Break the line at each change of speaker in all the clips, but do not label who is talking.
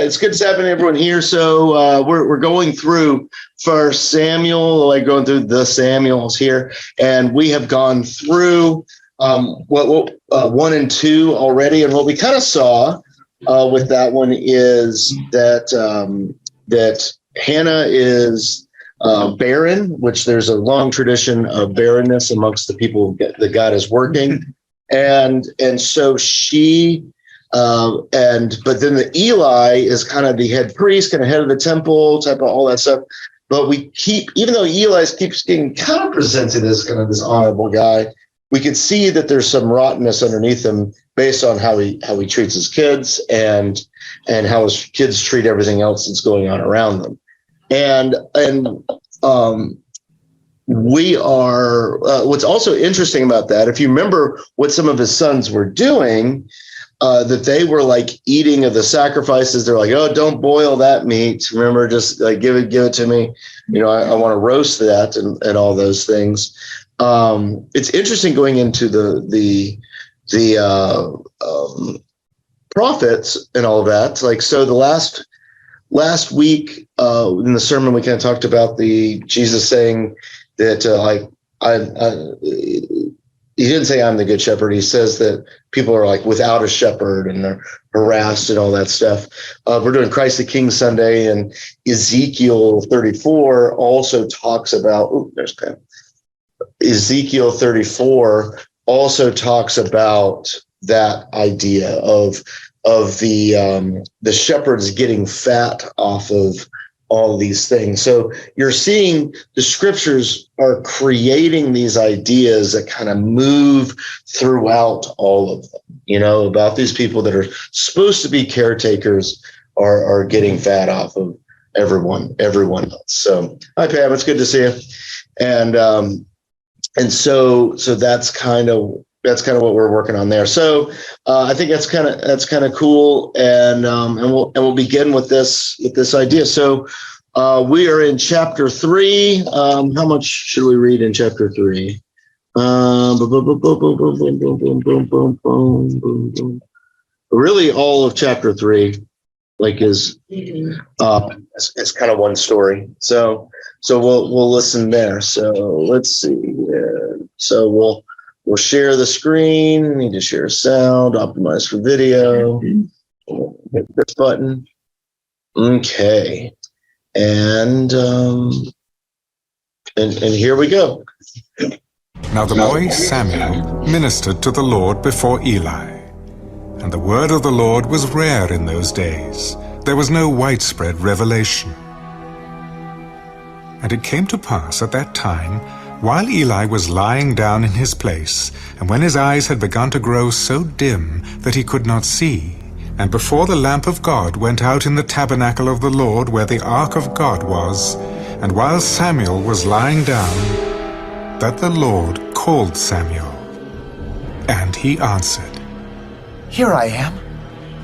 it's good to have everyone here. So we're going through First Samuel, like going through the Samuels here, and we have gone through 1 and 2 already. And what we kind of saw with that one is that that Hannah is barren, which there's a long tradition of barrenness amongst the people that God is working, and so she. But then the Eli is kind of the head priest, kind of head of the temple, type of all that stuff. But even though Eli keeps getting kind of presented as kind of this honorable guy, we could see that there's some rottenness underneath him based on how he treats his kids and how his kids treat everything else that's going on around them. And we are, what's also interesting about that, if you remember what some of his sons were doing, that they were like eating of the sacrifices. They're like, oh, don't boil that meat. Remember, just like give it to me. I want to roast that and all those things. It's interesting going into the prophets and all of that. Like, so the last week in the sermon, we kind of talked about Jesus saying that he didn't say I'm the good shepherd. He says that people are like without a shepherd and they're harassed and all that stuff. We're doing Christ the King Sunday, and Ezekiel 34 also talks about, there's Pam. Ezekiel 34 also talks about that idea of the shepherds getting fat off of all these things. So you're seeing the scriptures are creating these ideas that kind of move throughout all of them, about these people that are supposed to be caretakers are getting fat off of everyone else. So hi Pam, it's good to see you. And so that's kind of what we're working on there. So I think that's kind of cool, and we'll begin with this idea. So we are in chapter 3. How much should we read in chapter 3? Really, all of chapter 3, like is kind of one story. So we'll listen there. So let's see. So we'll share the screen. Need to share sound, optimize for video. Hit this button. Okay. And here we go.
Now the boy Samuel ministered to the Lord before Eli. And the word of the Lord was rare in those days. There was no widespread revelation. And it came to pass at that time, while Eli was lying down in his place, and when his eyes had begun to grow so dim that he could not see, and before the lamp of God went out in the tabernacle of the Lord where the ark of God was, and while Samuel was lying down, that the Lord called Samuel. And he answered,
Here I am.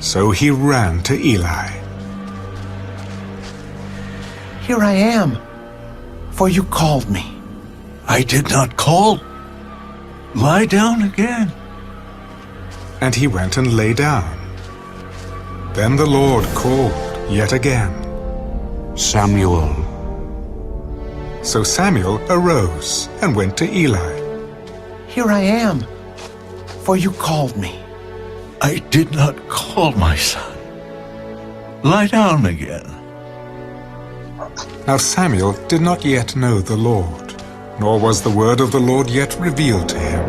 So he ran to Eli.
Here I am, for you called me.
I did not call. Lie down again.
And he went and lay down. Then the Lord called yet again,
Samuel.
So Samuel arose and went to Eli.
Here I am, for you called me.
I did not call, my son. Lie down again.
Now Samuel did not yet know the Lord, nor was the word of the Lord yet revealed to him.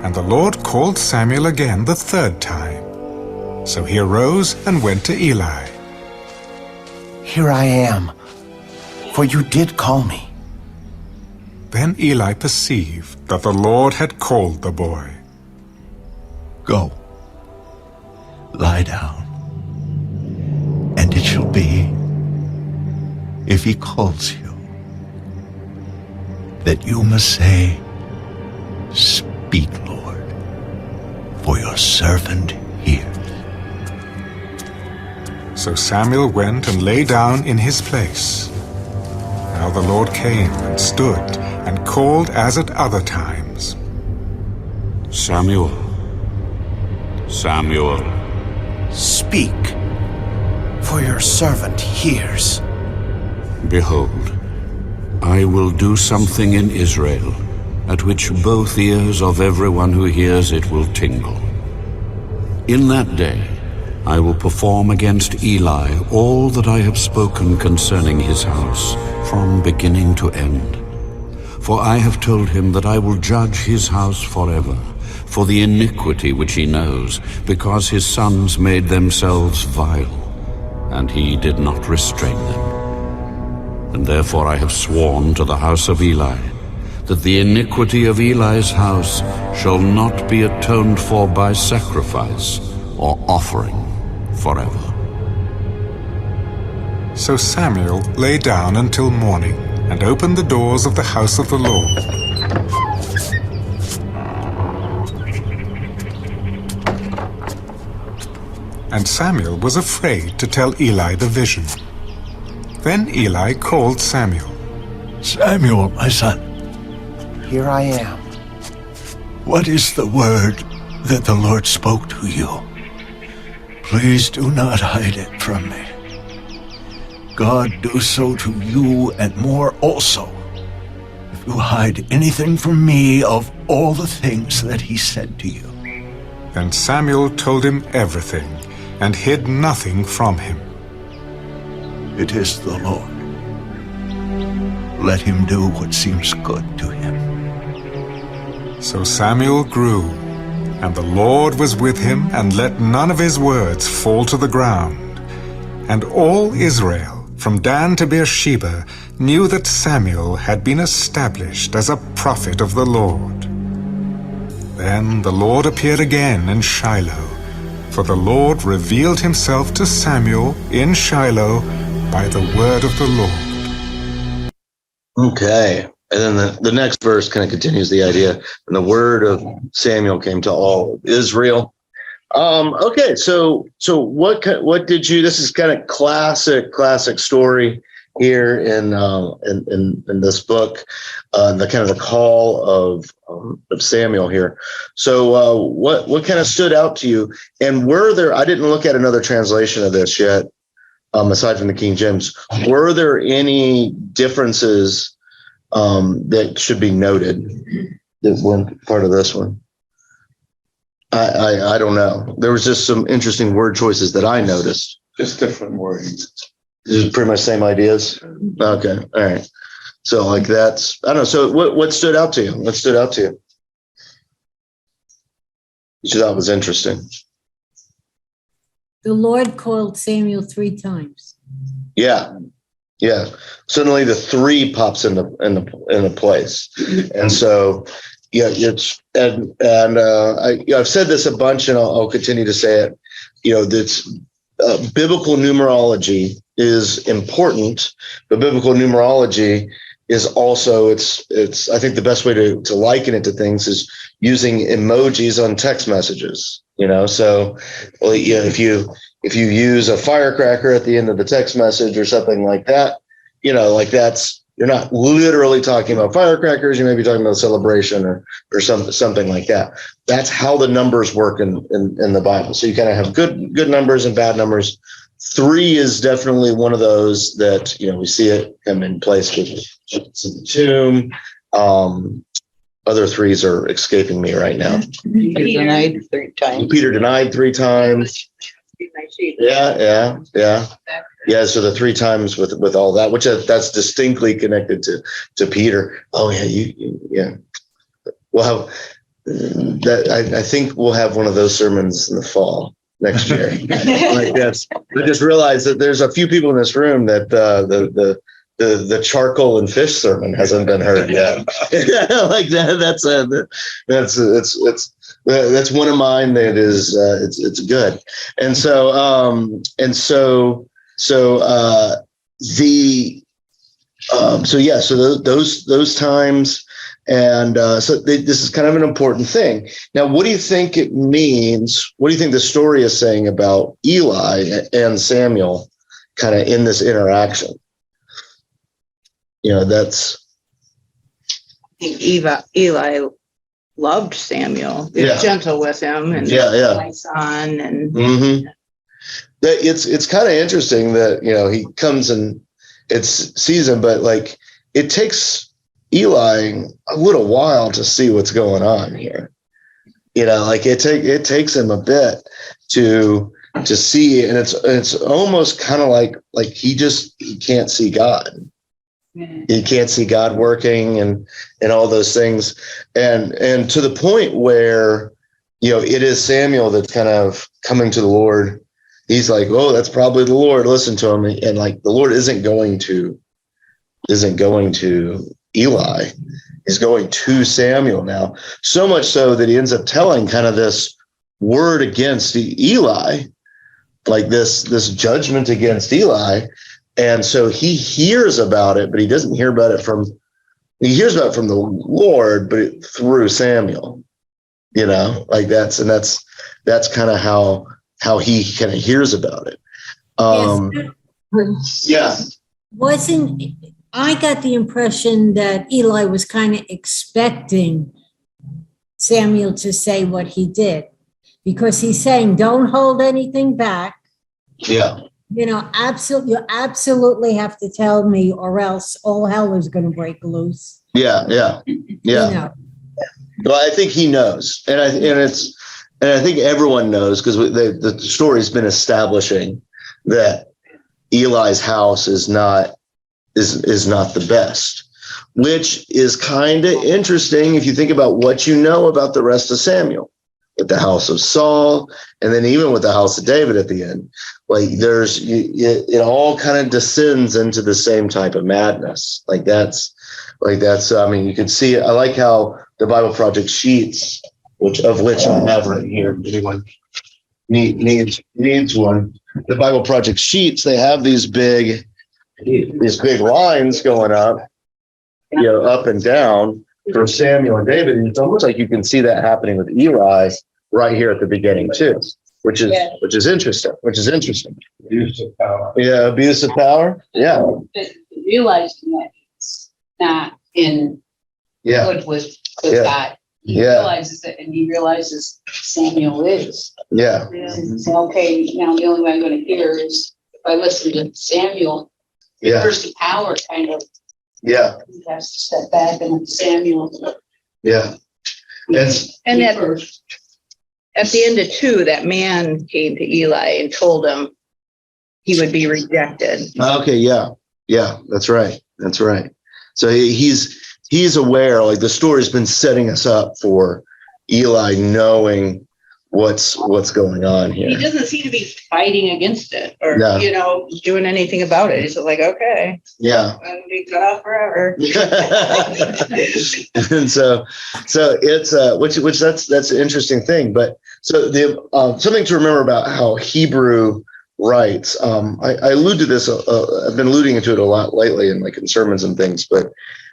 And the Lord called Samuel again the third time. So he arose and went to Eli.
Here I am, for you did call me.
Then Eli perceived that the Lord had called the boy.
Go. Lie down. And it shall be, if he calls you, that you must say, Speak, Lord, for your servant hears.
So Samuel went and lay down in his place. Now the Lord came and stood and called as at other times,
Samuel, Samuel.
Speak,
your servant hears.
Behold, I will do something in Israel, at which both ears of everyone who hears it will tingle. In that day, I will perform against Eli all that I have spoken concerning his house, from beginning to end. For I have told him that I will judge his house forever, for the iniquity which he knows, because his sons made themselves vile, and he did not restrain them. And therefore I have sworn to the house of Eli, that the iniquity of Eli's house shall not be atoned for by sacrifice or offering forever.
So Samuel lay down until morning, and opened the doors of the house of the Lord. And Samuel was afraid to tell Eli the vision. Then Eli called Samuel.
Samuel, my son,
Here I am.
what is the word that the Lord spoke to you? Please do not hide it from me. God do so to you and more also, if you hide anything from me of all the things that he said to you.
Then Samuel told him everything, and hid nothing from him.
It is the Lord. Let him do what seems good to him.
So Samuel grew, and the Lord was with him, and let none of his words fall to the ground. And all Israel, from Dan to Beersheba, knew that Samuel had been established as a prophet of the Lord. Then the Lord appeared again in Shiloh, for the Lord revealed himself to Samuel in Shiloh by the word of the Lord.
Okay. And then the next verse kind of continues the idea. And the word of Samuel came to all of Israel. Okay. So what did you, this is kind of classic story here in this book, the kind of the call of Samuel here. So what kind of stood out to you? And were there, I didn't look at another translation of this yet, aside from the King James, were there any differences that should be noted? That one part of this one, I don't know. There was just some interesting word choices that I noticed.
Just different words.
This is pretty much same ideas. Okay, all right. So like that's, I don't know. So what stood out to you? What stood out to you? Which you thought was interesting.
The Lord called Samuel 3 times.
Yeah. Suddenly the 3 pops into place, and so yeah, it's I've said this a bunch, and I'll continue to say it. That's biblical numerology is important, but biblical numerology is also it's. I think the best way to liken it to things is using emojis on text messages. So if you use a firecracker at the end of the text message or something like that, like that's, you're not literally talking about firecrackers. You may be talking about a celebration or something like that. That's how the numbers work in the Bible. So you kind of have good numbers and bad numbers. 3 is definitely one of those that, we see it come in place with the tomb. Other 3s are escaping me right now.
Peter denied 3 times.
Peter denied 3 times. Yeah. So the 3 times with all that, which that's distinctly connected to Peter. Oh yeah, We'll have that. I think we'll have one of those sermons in the fall next year. Like that's. I just realized that there's a few people in this room that the charcoal and fish sermon hasn't been heard yet. Like that. That's one of mine that is it's good. And those times, and this is kind of an important thing. Now, what do you think it means? What do you think the story is saying about Eli and Samuel kind of in this interaction? That's.
I think Eli loved Samuel. He was gentle with him, and my son, and
it's kind of interesting that, you know, he comes and sees him, but like it takes Eli a little while to see what's going on here. You know, like it takes him a bit to see, and it's almost kind of like he can't see God. He can't see God working and all those things. And to the point where, you know, it is Samuel that's kind of coming to the Lord. He's like, oh, that's probably the Lord. Listen to him. And like, the Lord isn't going to Eli. He's going to Samuel now. So much so that he ends up telling kind of this word against Eli, like this judgment against Eli. And so he hears about it, but he doesn't hear about it he hears about it from the Lord, but through Samuel, you know, like that's kind of how he kind of hears about it. Yeah.
I got the impression that Eli was kind of expecting Samuel to say what he did, because he's saying, don't hold anything back.
Yeah.
You know, you absolutely have to tell me, or else all hell is going to break loose.
Yeah.
You know.
Well, I think he knows, and I think everyone knows, because the story's been establishing that Eli's house is not the best, which is kind of interesting if you think about what you know about the rest of Samuel, with the house of Saul, and then even with the house of David at the end. Like it all kind of descends into the same type of madness. That's I mean, you can see it. I like how the Bible Project sheets, which I have right here. Anyone needs one. The Bible Project sheets, they have these big lines going up, you know, up and down for Samuel and David. And it's almost like you can see that happening with Eli right here at the beginning too, which is interesting.
Abuse of power.
Yeah, abuse of power. Yeah.
But realizing that it's not in good with God. He realizes it, and he realizes Samuel is.
Yeah.
So, okay, now the only way I'm going to hear is if I listen to Samuel.
Yeah.
First, the power kind of.
Yeah.
He has to step back, and Samuel.
Yeah.
And at the end of 2, that man came to Eli and told him he would be rejected.
Okay. Yeah. That's right. So he's aware. Like the story's been setting us up for Eli knowing what's going on here.
He doesn't seem to be fighting against it or,
No.
you know, doing anything about it. He's just like, okay,
Yeah.
I'm gonna be cut off forever.
And so it's which that's an interesting thing. But so the something to remember about how Hebrew writes. I allude to this. I've been alluding to it a lot lately in like in sermons and things. But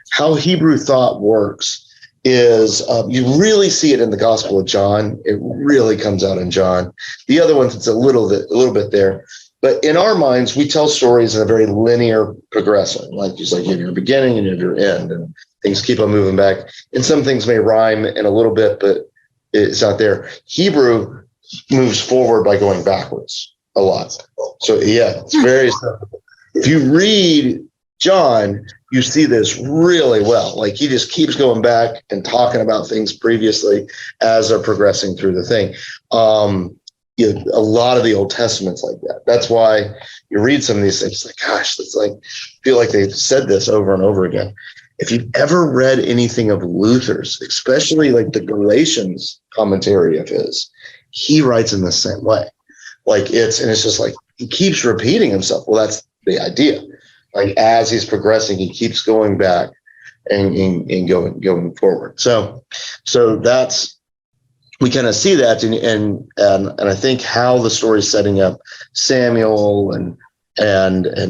how Hebrew thought works is you really see it in the Gospel of John. It really comes out in John. The other ones, it's a little bit there. But in our minds, we tell stories in a very linear progression, like just like you have your beginning and you have your end, and things keep on moving back. And some things may rhyme in a little bit, but it's not there. Hebrew moves forward by going backwards a lot. So yeah, it's very simple. If you read John, you see this really well. Like he just keeps going back and talking about things previously as they're progressing through the thing. A lot of the Old Testament's like that. That's why you read some of these things like, gosh, it's like, I feel like they've said this over and over again. If you've ever read anything of Luther's, especially like the Galatians commentary of his, he writes in the same way. Like it's just like, he keeps repeating himself. Well, that's the idea. Like as he's progressing, he keeps going back and going forward. So that's, we kind of see that, and I think how the story's setting up Samuel and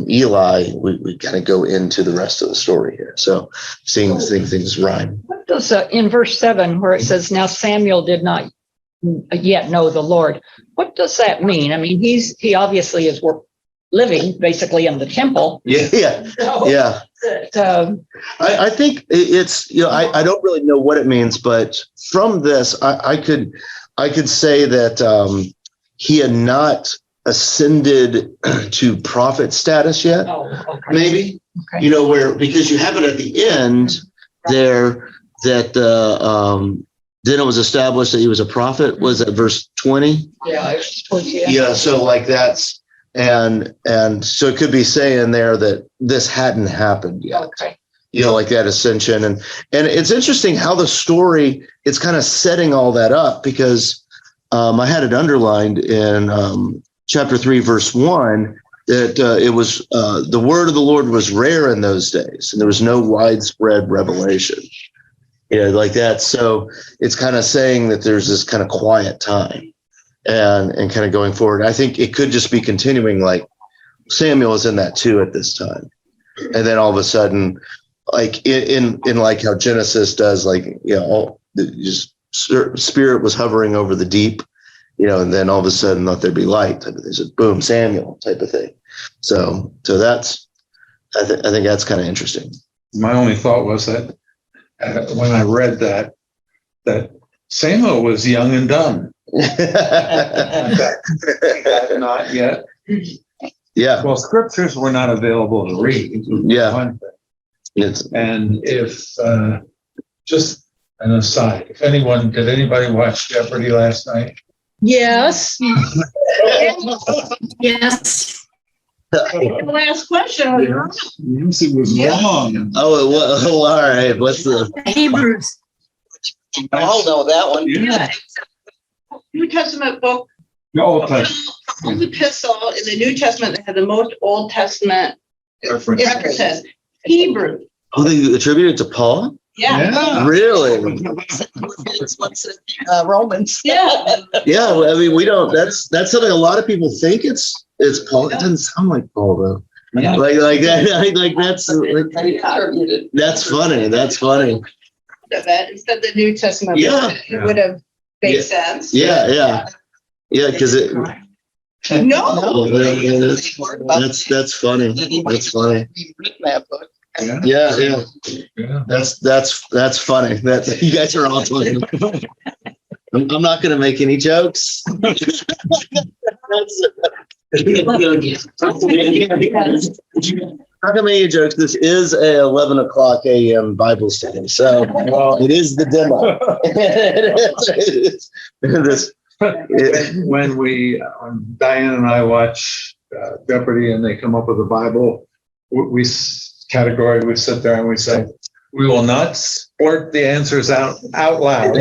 Eli, we kind of go into the rest of the story here. So seeing things rhyme.
What does in verse 7 where it says, "Now Samuel did not yet know the Lord," what does that mean? I mean, he obviously is living basically in the temple.
Yeah.
So,
Yeah. I think it's, I don't really know what it means, but from this, I could say that he had not ascended to prophet status yet.
Oh, okay.
Maybe,
Okay.
where, because you have it at the end there that then it was established that he was a prophet. Was that verse 20?
Yeah, it's towards the end.
Yeah. So like that's, and so it could be saying there that this hadn't happened yet.
Okay.
Like that ascension. And it's interesting how the story, it's kind of setting all that up, because I had it underlined in chapter 3, verse 1, that it was the word of the Lord was rare in those days, and there was no widespread revelation. Like that. So it's kind of saying that there's this kind of quiet time and kind of going forward. I think it could just be continuing, like Samuel is in that too at this time. And then all of a sudden, like in like how Genesis does, like, just spirit was hovering over the deep, and then all of a sudden let there be light. They said, boom, Samuel type of thing. So that's, I think that's kind of interesting.
My only thought was that when I read that Samuel was young and dumb. Not yet.
Yeah.
Well, scriptures were not available to read.
Yeah.
One thing. And if just an aside, did anybody watch Jeopardy last night?
Yes.
Yes.
The last question was wrong.
Yes, it was wrong.
Oh, all right. What's the
Hebrews.
I'll know that one.
Yeah.
New Testament book,
The Old Testament
old epistle in the New Testament that had the most Old Testament
reference.
references. Hebrew.
Oh, they attributed it to Paul?
Yeah.
Really?
Romans.
Yeah.
Yeah. Well, I mean, we don't. That's something a lot of people think it's Paul. It doesn't sound like Paul though.
Yeah.
Like that. Like that's that's funny. That's funny.
That instead the New Testament.
Yeah.
It would have made sense.
Yeah. Because it.
No.
That's funny. That's funny.
Yeah.
Yeah.
Yeah.
That's funny. That's you guys are all talking. I'm not going to make any jokes. Not gonna make any jokes. This is a 11 o'clock a.m. Bible study, so it is the demo.
When Diane and I watch Jeopardy and they come up with a Bible, we sit there and we say, we will not blurt the answers out loud.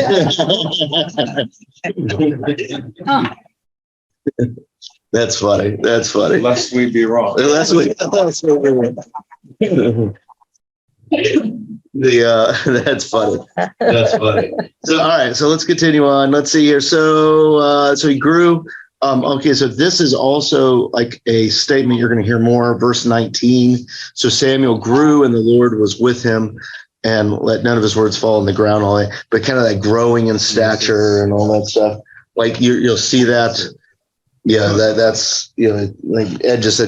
That's funny.
Lest we be wrong.
Unless we that's funny. That's funny. So all right, so let's continue on. Let's see here. So he grew. Okay, so this is also like a statement you're going to hear more. Verse 19. So Samuel grew, and the Lord was with him, and let none of his words fall on the ground. All that, but kind of that growing in stature and all that stuff. Like you'll see that. Yeah, that's like Ed just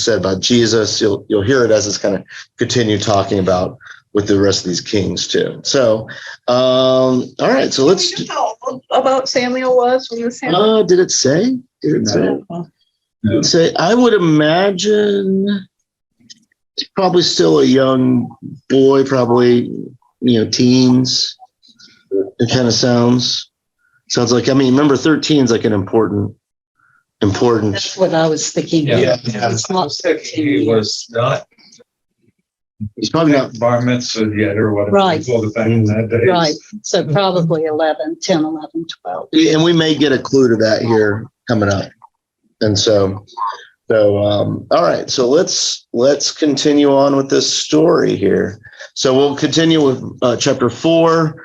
said about Jesus. You'll hear it as it's kind of continue talking about with the rest of these kings too. So, all right. So let's.
How old about Samuel was when the Samuel?
Did it say? Did it say? Did it say? I would imagine he's probably still a young boy, probably teens. It kind of sounds like. I mean, remember 13 is like an important.
That's what I was thinking.
Yeah.
It's not
He was not.
He's probably not
bar mitzvah yet or whatever.
Right.
Well, back in that day.
right. So probably 11, 10, 11, 12.
And we may get a clue to that here coming up. And so all right. So let's continue on with this story here. So we'll continue with chapter 4.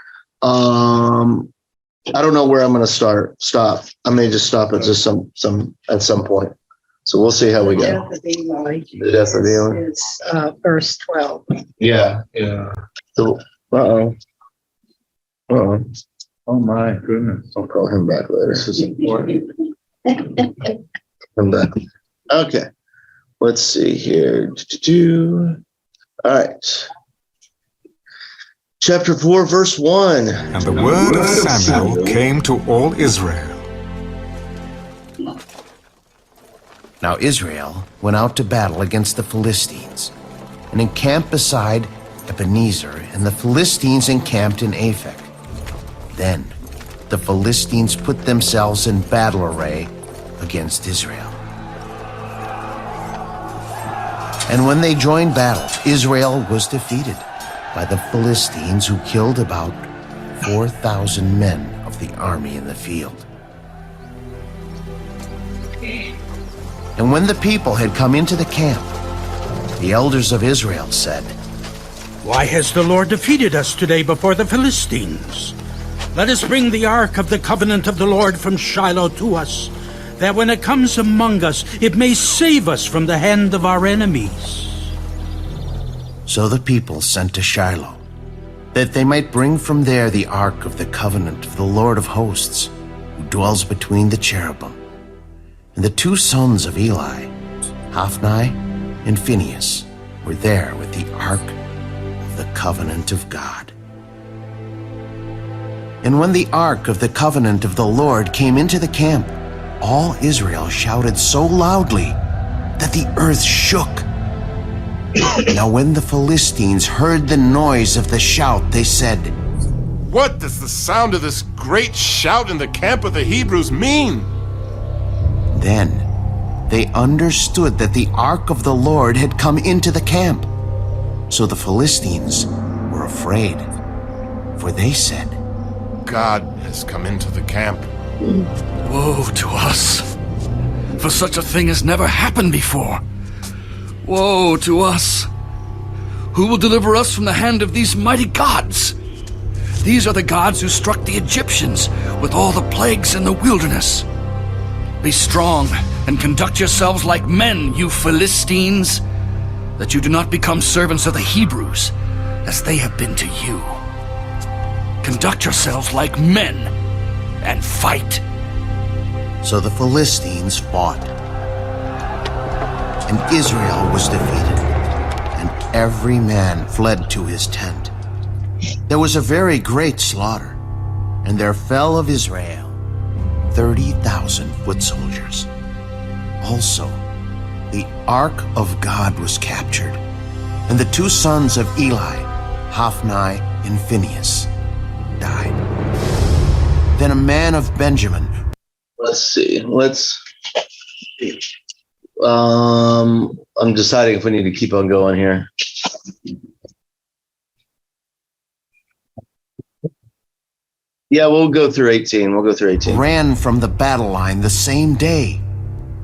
I don't know where I'm going to stop. I may just stop at just at some point. So we'll see how we go. The death of Eli.
Is verse 12.
Yeah.
Yeah.
So, oh
my goodness.
I'll call him back later.
This is important.
Come back. Okay. Let's see here. All right. Chapter 4, verse 1.
And the word of Samuel came to all Israel.
Now Israel went out to battle against the Philistines and encamped beside Ebenezer, and the Philistines encamped in Aphek. Then the Philistines put themselves in battle array against Israel. And when they joined battle, Israel was defeated by the Philistines, who killed about 4,000 men of the army in the field. And when the people had come into the camp, the elders of Israel said,
"Why has the Lord defeated us today before the Philistines? Let us bring the ark of the covenant of the Lord from Shiloh to us, that when it comes among us, it may save us from the hand of our enemies."
So the people sent to Shiloh, that they might bring from there the ark of the covenant of the Lord of hosts, who dwells between the cherubim. And the two sons of Eli, Hophni and Phinehas, were there with the ark of the covenant of God. And when the ark of the covenant of the Lord came into the camp, all Israel shouted so loudly that the earth shook. Now when the Philistines heard the noise of the shout, they said,
"What does the sound of this great shout in the camp of the Hebrews mean?"
Then they understood that the ark of the Lord had come into the camp. So the Philistines were afraid, for they said,
"God has come into the camp."
Woe to us, for such a thing has never happened before. Woe to us! Who will deliver us from the hand of these mighty gods? These are the gods who struck the Egyptians with all the plagues in the wilderness. Be strong and conduct yourselves like men, you Philistines, that you do not become servants of the Hebrews, as they have been to you. Conduct yourselves like men and fight.
So the Philistines fought, and Israel was defeated, and every man fled to his tent. There was a very great slaughter, and there fell of Israel 30,000 foot soldiers. Also, the ark of God was captured, and the two sons of Eli, Hophni and Phinehas, died. Then a man of Benjamin.
Let's see. I'm deciding if we need to keep on going here. Yeah, we'll go through 18. We'll go through 18.
Ran from the battle line the same day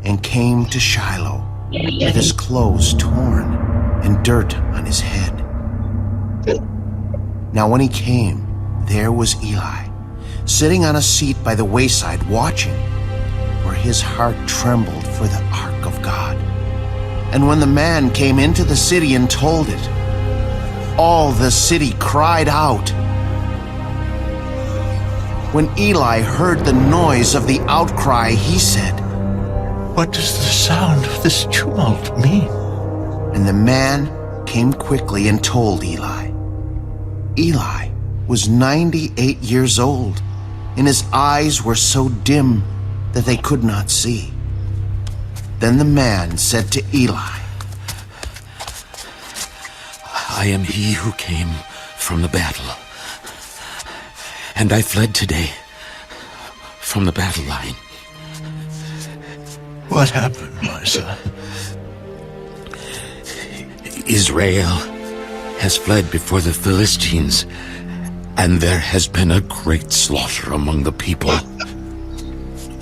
and came to Shiloh with his clothes torn and dirt on his head. Now when he came, there was Eli, sitting on a seat by the wayside watching, for his heart trembled for the ark of God. And when the man came into the city and told it, all the city cried out. When Eli heard the noise of the outcry, he said,
"What does the sound of this tumult mean?"
And the man came quickly and told Eli. Eli was 98 years old, and his eyes were so dim that they could not see. Then the man said to Eli,
I am he who came from the battle, and I fled today from the battle line.
What happened, my son?
Israel has fled before the Philistines, and there has been a great slaughter among the people.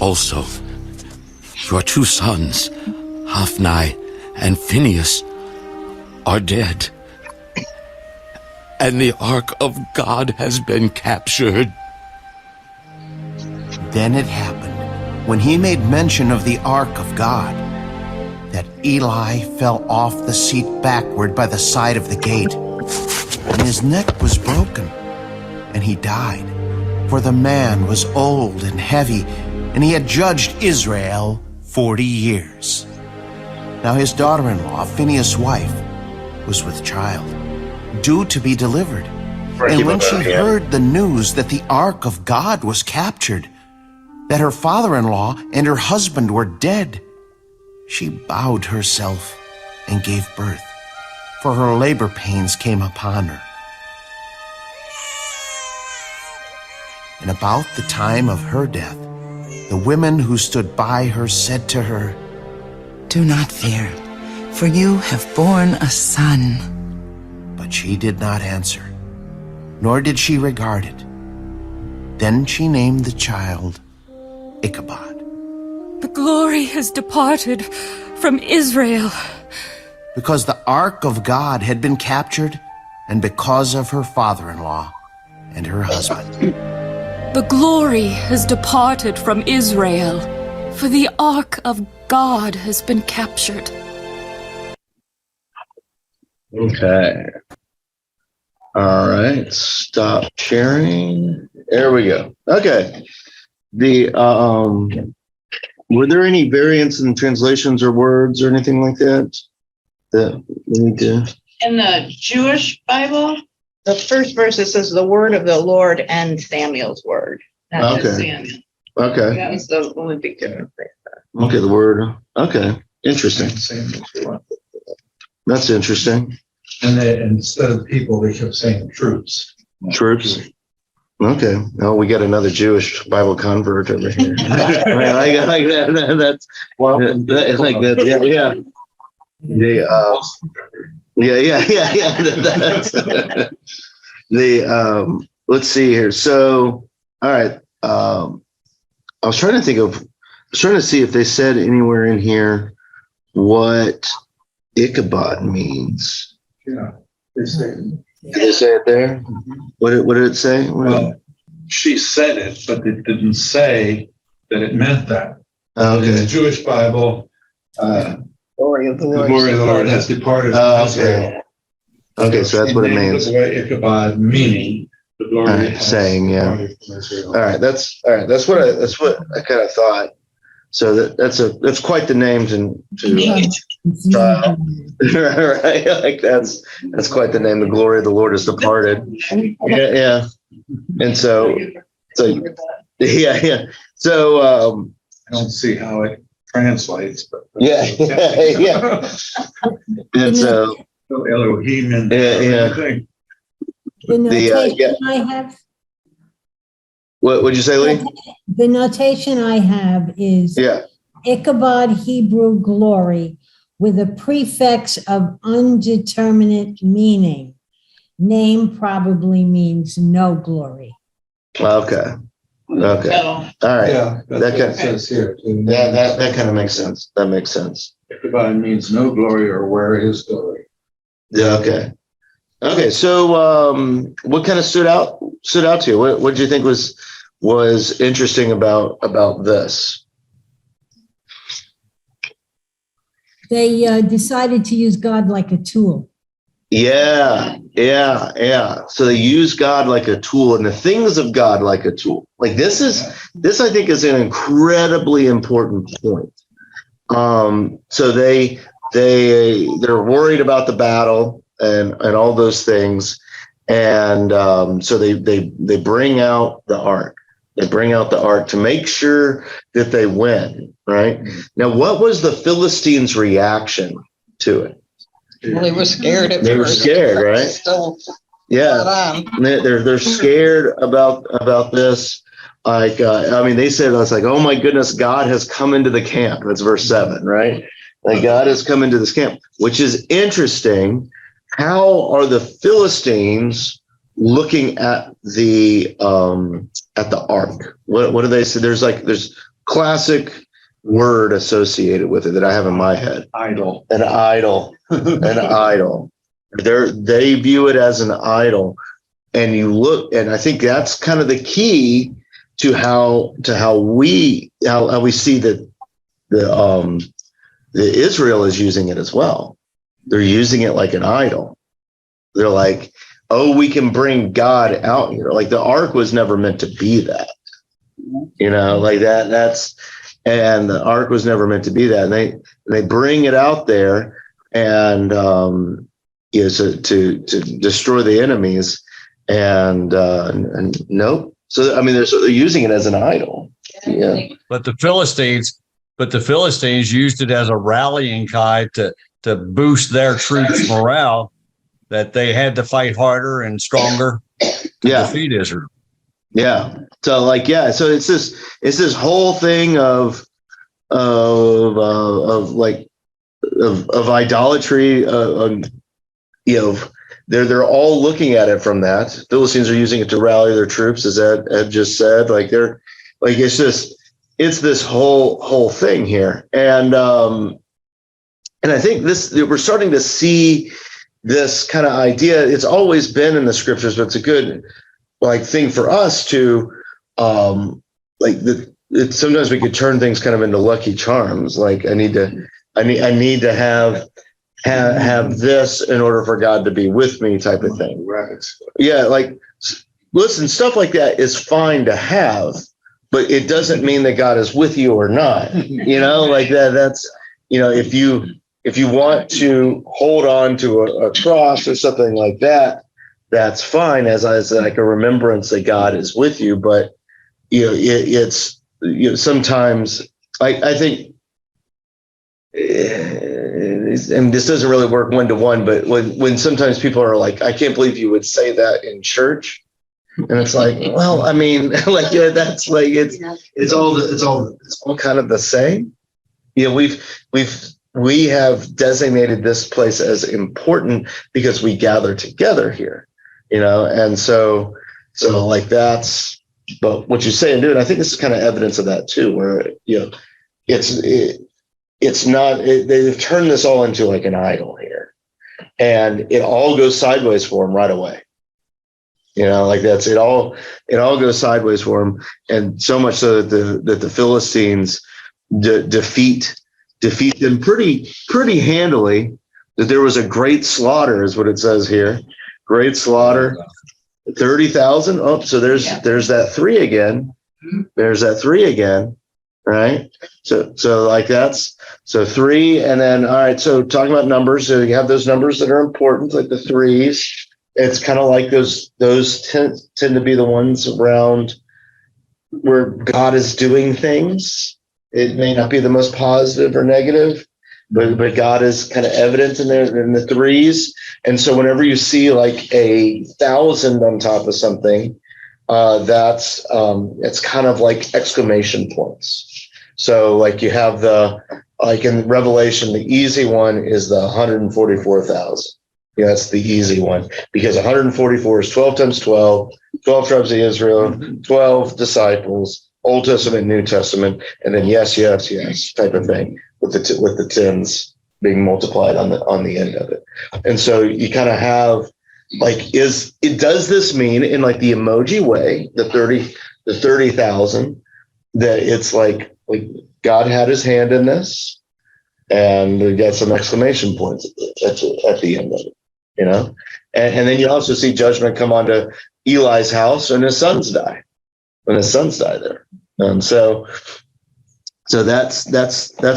Also, your two sons, Hophni and Phinehas, are dead, and the ark of God has been captured.
Then it happened, when he made mention of the ark of God, that Eli fell off the seat backward by the side of the gate, and his neck was broken, and he died. For the man was old and heavy, and he had judged Israel 40 years. Now his daughter-in-law, Phinehas' wife, was with child, due to be delivered. And when she heard the news that the ark of God was captured, that her father-in-law and her husband were dead, she bowed herself and gave birth, for her labor pains came upon her. And about the time of her death, the women who stood by her said to her,
"Do not fear, for you have borne a son."
But she did not answer, nor did she regard it. Then she named the child Ichabod,
The glory has departed from Israel.
because the ark of God had been captured, and because of her father-in-law and her husband.
The glory has departed from Israel, for the ark of God has been captured.
Okay. All right. Stop sharing. There we go. Okay. The were there any variants in translations or words or anything like that that we need to?
In the Jewish Bible, the first verse, it says the word of the Lord and Samuel's word. Not just
Okay.
Samuel.
Okay.
That was the only big difference.
Okay. The word. Okay. Interesting. That's interesting.
And they, instead of people, they kept saying troops.
Troops. Okay. Oh, we got another Jewish Bible convert over here. I like that. That's well, that, like that. Yeah, yeah. That's, let's see here. So, all right. I was trying to see if they said anywhere in here what Ichabod means.
Yeah. They say,
Did they say it there? What did it say?
well, she said it, but it didn't say that it meant that.
Oh,
In the
okay.
Jewish Bible,
Glory of the
the
Lord.
glory of the Lord has departed from
Oh,
Israel.
okay. Okay, so that's what it
She named
means.
the boy Ichabod, meaning the glory
All right,
has
saying, yeah.
departed from Israel.
All right, that's what I kind of thought. So that's quite the name to trial. Right? Like that's quite the name. The glory of the Lord is departed. Yeah, yeah. And so yeah. So
I don't see how it translates, but.
yeah. And so
Elohim and.
Yeah.
everything.
The notation
yeah.
I have,
what would you say, Lee?
the notation I have is
Yeah.
Ichabod Hebrew glory with a prefix of undeterminate meaning. Name probably means no glory.
Okay. Okay.
So,
All right.
Yeah, that's
That
what
kind
it says here. too.
that kind of makes sense. That makes sense.
Ichabod means no glory or where is glory.
Yeah. Okay. Okay. So, what kind of stood out to you? What did you think was interesting about this?
They decided to use God like a tool.
Yeah. So they use God like a tool and the things of God like a tool. Like this I think is an incredibly important point. So they're worried about the battle and all those things. And so they bring out the ark. They bring out the ark to make sure that they win, right? Now, what was the Philistines' reaction to it?
well, they were scared at
They were
first.
scared, right?
Still
Yeah, they're scared about this. Like, they said, I was like, oh my goodness, God has come into the camp. That's verse 7, right? Like God has come into this camp, which is interesting. How are the Philistines looking at the ark? What do they say? There's classic word associated with it that I have in my head.
Idol.
An idol. An idol. They view it as an idol. And you look, and I think that's kind of the key to how we see that the Israel is using it as well. They're using it like an idol. They're like, oh, we can bring God out here. Like the ark was never meant to be that. Like and the ark was never meant to be that. And they bring it out there and so to destroy the enemies and nope. So they're using it as an idol. Yeah.
But the Philistines but the Philistines used it as a rallying cry to boost their troops' morale, that they had to fight harder and stronger to defeat Israel.
Yeah. So like, yeah. So it's this whole thing of idolatry. They're all looking at it from that. Philistines are using it to rally their troops, as Ed just said. Like it's this whole thing here, and I think we're starting to see this kind of idea. It's always been in the scriptures, but it's a good thing for us to sometimes we could turn things kind of into Lucky Charms. Like I need to have this in order for God to be with me, type of thing. Right. Yeah. Like, listen, stuff like that is fine to have, but it doesn't mean that God is with you or not. Like that's if you want to hold on to a cross or something like that, that's fine as like a remembrance that God is with you. But it's sometimes I think, and this doesn't really work one-to-one, but when sometimes people are like, I can't believe you would say that in church, and it's like, well, I mean, that's like it's all kind of the same. We have designated this place as important because we gather together here, and so like that's. But what you say and do, and I think this is kind of evidence of that too, where it's not. They've turned this all into like an idol here, and it all goes sideways for them right away. Like that's it. All goes sideways for them, and so much so that the Philistines defeat them pretty handily. That there was a great slaughter, is what it says here. Great slaughter. 30,000. Oh, so there's that 3 again. There's that 3 again, right? So like that's 3, and then all right. So talking about numbers, so you have those numbers that are important, like the 3s. It's kind of like those tend to be the ones around where God is doing things. It may not be the most positive or negative, but God is kind of evident in there in the 3s. And so whenever you see like 1,000 on top of something, that's it's kind of like exclamation points. So like you have like in Revelation, the easy one is the 144,000. Yeah, that's the easy one, because 144 is 12 times 12, 12 tribes of Israel, 12 disciples, Old Testament, New Testament, and then yes type of thing with the tens being multiplied on the end of it. And so you kind of have like, does this mean in like the emoji way, the 30,000, that it's like God had his hand in this, and we got some exclamation points at the end of it, and then you also see judgment come onto Eli's house and his sons die when his sons die there. So that's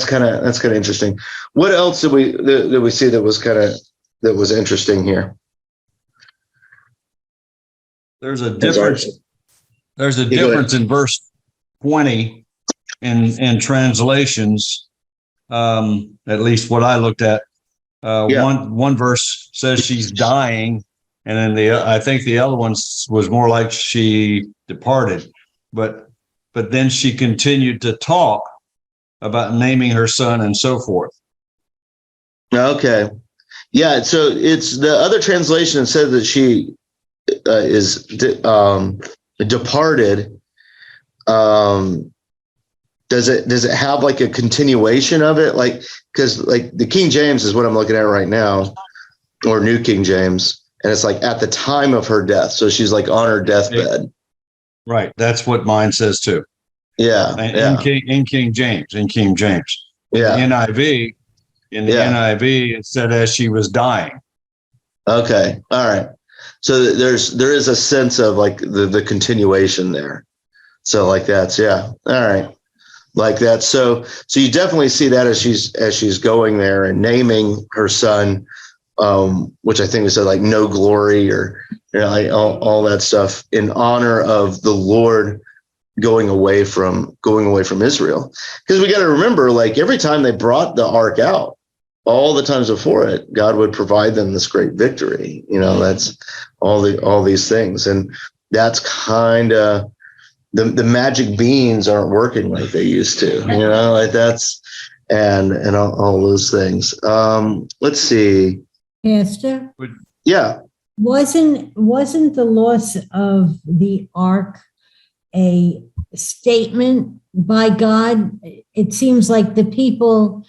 kind of interesting. What else did we see that was interesting here?
There's a difference. There's a difference in verse 20 in translations. At least what I looked at. One verse says she's dying, and then I think the other one was more like she departed. But then she continued to talk about naming her son and so forth.
Okay. Yeah. So it's the other translation said that she is departed. Does it have like a continuation of it? Like, because like the King James is what I'm looking at right now, or New King James, and it's like at the time of her death. So she's like on her deathbed.
Right. That's what mine says too.
Yeah.
In King James.
Yeah.
NIV. In the NIV, it said as she was dying.
Okay. All right. So there is a sense of like the continuation there. So like that's, yeah. All right. Like that. So you definitely see that as she's going there and naming her son, which I think we said like no glory, or like all that stuff in honor of the Lord going away from Israel. Because we got to remember, like every time they brought the ark out, all the times before it, God would provide them this great victory. That's all these things. And that's kind of the magic beans aren't working like they used to, like that's, and all those things. Let's see.
Pastor?
Yeah.
Wasn't the loss of the ark a statement by God? It seems like the people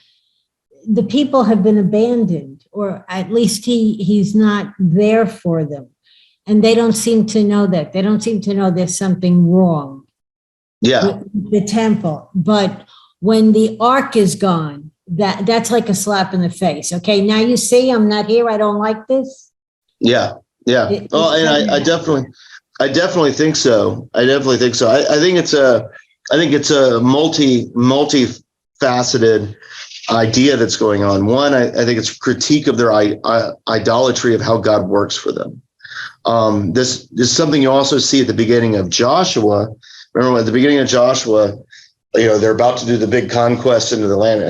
have been abandoned, or at least he's not there for them. And they don't seem to know that. They don't seem to know there's something wrong.
Yeah.
With the temple. But when the ark is gone, that's like a slap in the face. Okay, now you see I'm not here. I don't like this.
Yeah. Yeah. And I definitely think so. I think it's a multifaceted idea that's going on. One, I think it's a critique of their idolatry of how God works for them. This is something you also see at the beginning of Joshua. Remember, at the beginning of Joshua, they're about to do the big conquest into the land,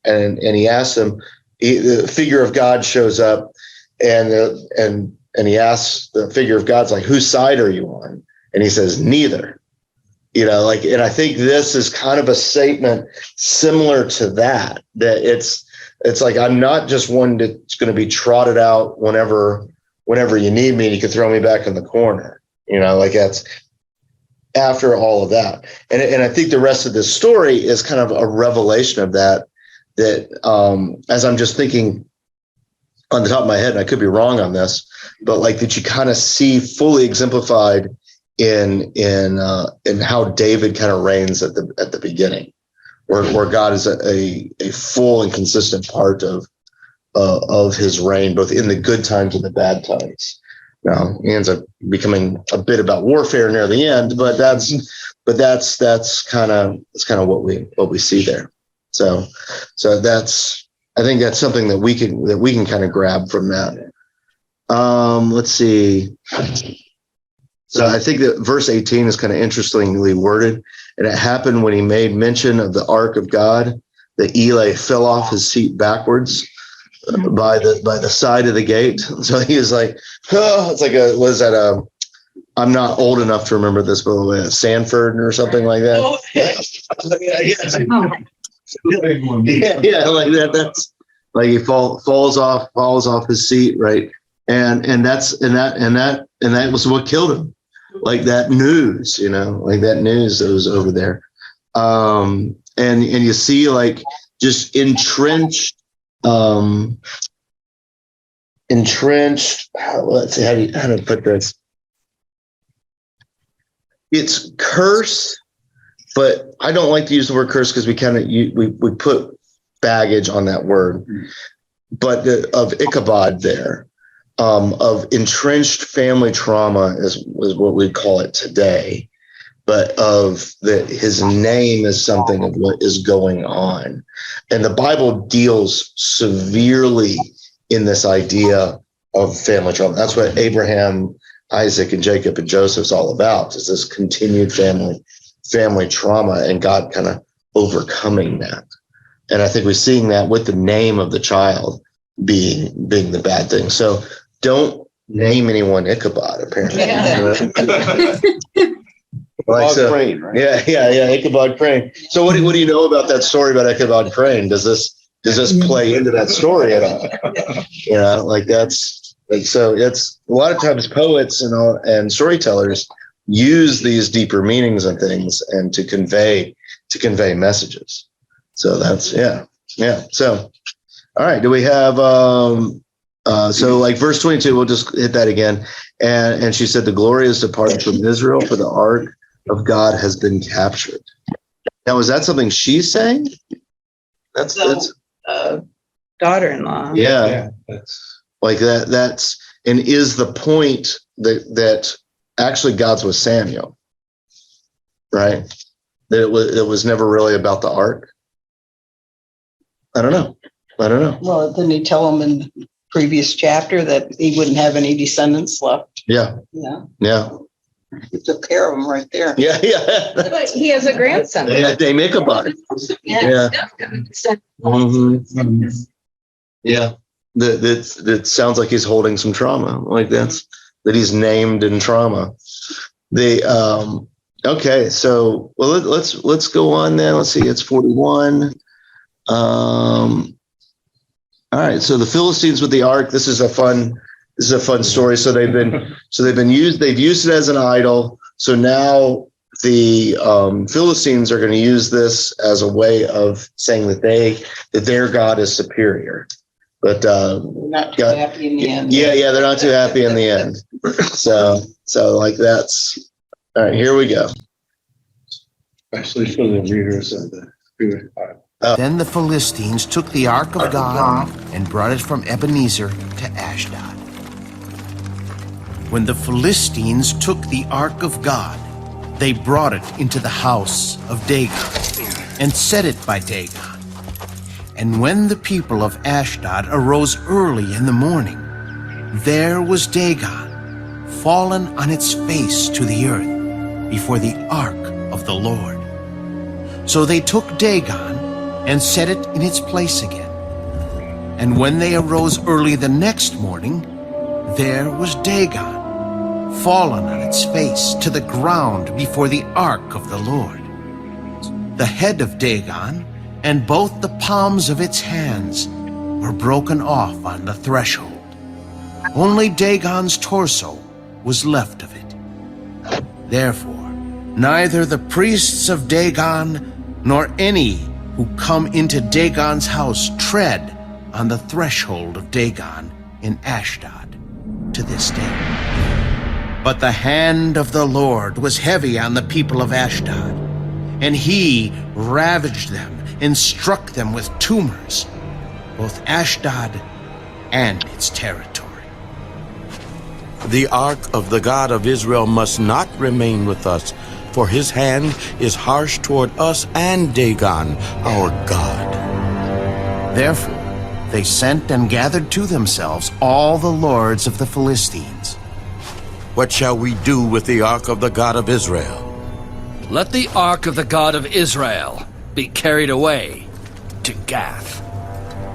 and he asks them. The figure of God shows up, and he asks the figure of God's like, "Whose side are you on?" And he says, "Neither." And I think this is kind of a statement similar to that. That it's like, I'm not just one that's going to be trotted out whenever you need me, and you can throw me back in the corner. Like that's after all of that. And I think the rest of this story is kind of a revelation of that, as I'm just thinking on the top of my head, and I could be wrong on this, but like that you kind of see fully exemplified in how David kind of reigns at the beginning, where God is a full and consistent part of his reign, both in the good times and the bad times. Now he ends up becoming a bit about warfare near the end, but that's kind of what we see there. So I think that's something that we can kind of grab from that. Let's see. So I think that verse 18 is kind of interestingly worded. And it happened when he made mention of the ark of God that Eli fell off his seat backwards by the side of the gate. So he was like, oh, it's like I'm not old enough to remember this, by the way, a Sanford or something like that. Oh, yeah, like that. That's like he falls off his seat, right? And that was what killed him. Like that news, like that news that was over there. And you see like just entrenched, let's see how to put this. It's curse, but I don't like to use the word curse because we put baggage on that word, but of Ichabod there. Of entrenched family trauma is what we call it today, but of that his name is something of what is going on. And the Bible deals severely in this idea of family trauma. That's what Abraham, Isaac, and Jacob and Joseph's all about, is this continued family trauma and God kind of overcoming that. And I think we're seeing that with the name of the child being the bad thing. So don't name anyone Ichabod, apparently. Yeah. Crane, right? Yeah, Ichabod Crane. So what do you know about that story about Ichabod Crane? Does this play into that story at all? Like that's like, so it's a lot of times poets and storytellers use these deeper meanings and things and to convey messages. So that's yeah. So all right, do we have so like verse 22, we'll just hit that again. And she said, the glory is departed from Israel, for the ark of God has been captured. Now, is that something she's saying? That's
daughter-in-law.
Yeah. That's like that. That's, and is the point that actually God's with Samuel, right? That it was never really about the ark. I don't know.
Well, didn't he tell him in the previous chapter that he wouldn't have any descendants left?
Yeah.
It's a pair of them right there.
Yeah, yeah.
But he has a grandson.
They make a buck. Yeah. Mhm. Yeah. That sounds like he's holding some trauma. Like that he's named in trauma. Okay, so well let's go on then. Let's see, it's 41. All right, so the Philistines with the ark. This is a fun story. So they've used it as an idol. So now the Philistines are going to use this as a way of saying that their God is superior. But
Not too happy in the end.
yeah, they're not too happy in the end. So like that's all right. Here we go.
Especially for the readers of the
Then the Philistines took the ark of God and brought it from Ebenezer to Ashdod. When the Philistines took the ark of God, they brought it into the house of Dagon and set it by Dagon. And when the people of Ashdod arose early in the morning, there was Dagon, fallen on its face to the earth before the ark of the Lord. So they took Dagon and set it in its place again. And when they arose early the next morning, there was Dagon, fallen on its face to the ground before the ark of the Lord. The head of Dagon and both the palms of its hands were broken off on the threshold. Only Dagon's torso was left of it. Therefore, neither the priests of Dagon nor any who come into Dagon's house tread on the threshold of Dagon in Ashdod to this day. But the hand of the Lord was heavy on the people of Ashdod, and he ravaged them and struck them with tumors, both Ashdod and its territory.
The ark of the God of Israel must not remain with us, for his hand is harsh toward us and Dagon, our God.
Therefore, they sent and gathered to themselves all the lords of the Philistines.
What shall we do with the ark of the God of Israel?
Let the ark of the God of Israel be carried away to Gath.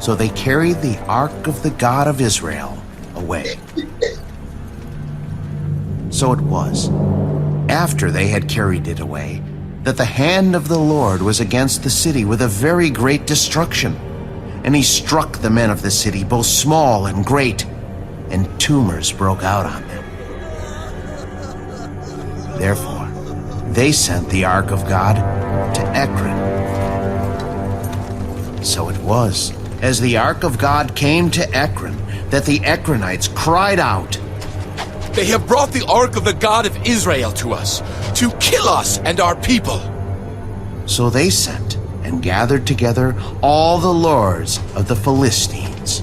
So they carried the ark of the God of Israel away. So it was, after they had carried it away, that the hand of the Lord was against the city with a very great destruction. And he struck the men of the city, both small and great, and tumors broke out on them. Therefore, they sent the ark of God to Ekron. So it was, as the ark of God came to Ekron, that the Ekronites cried out,
They have brought the ark of the God of Israel to us, to kill us and our people.
So they sent and gathered together all the lords of the Philistines.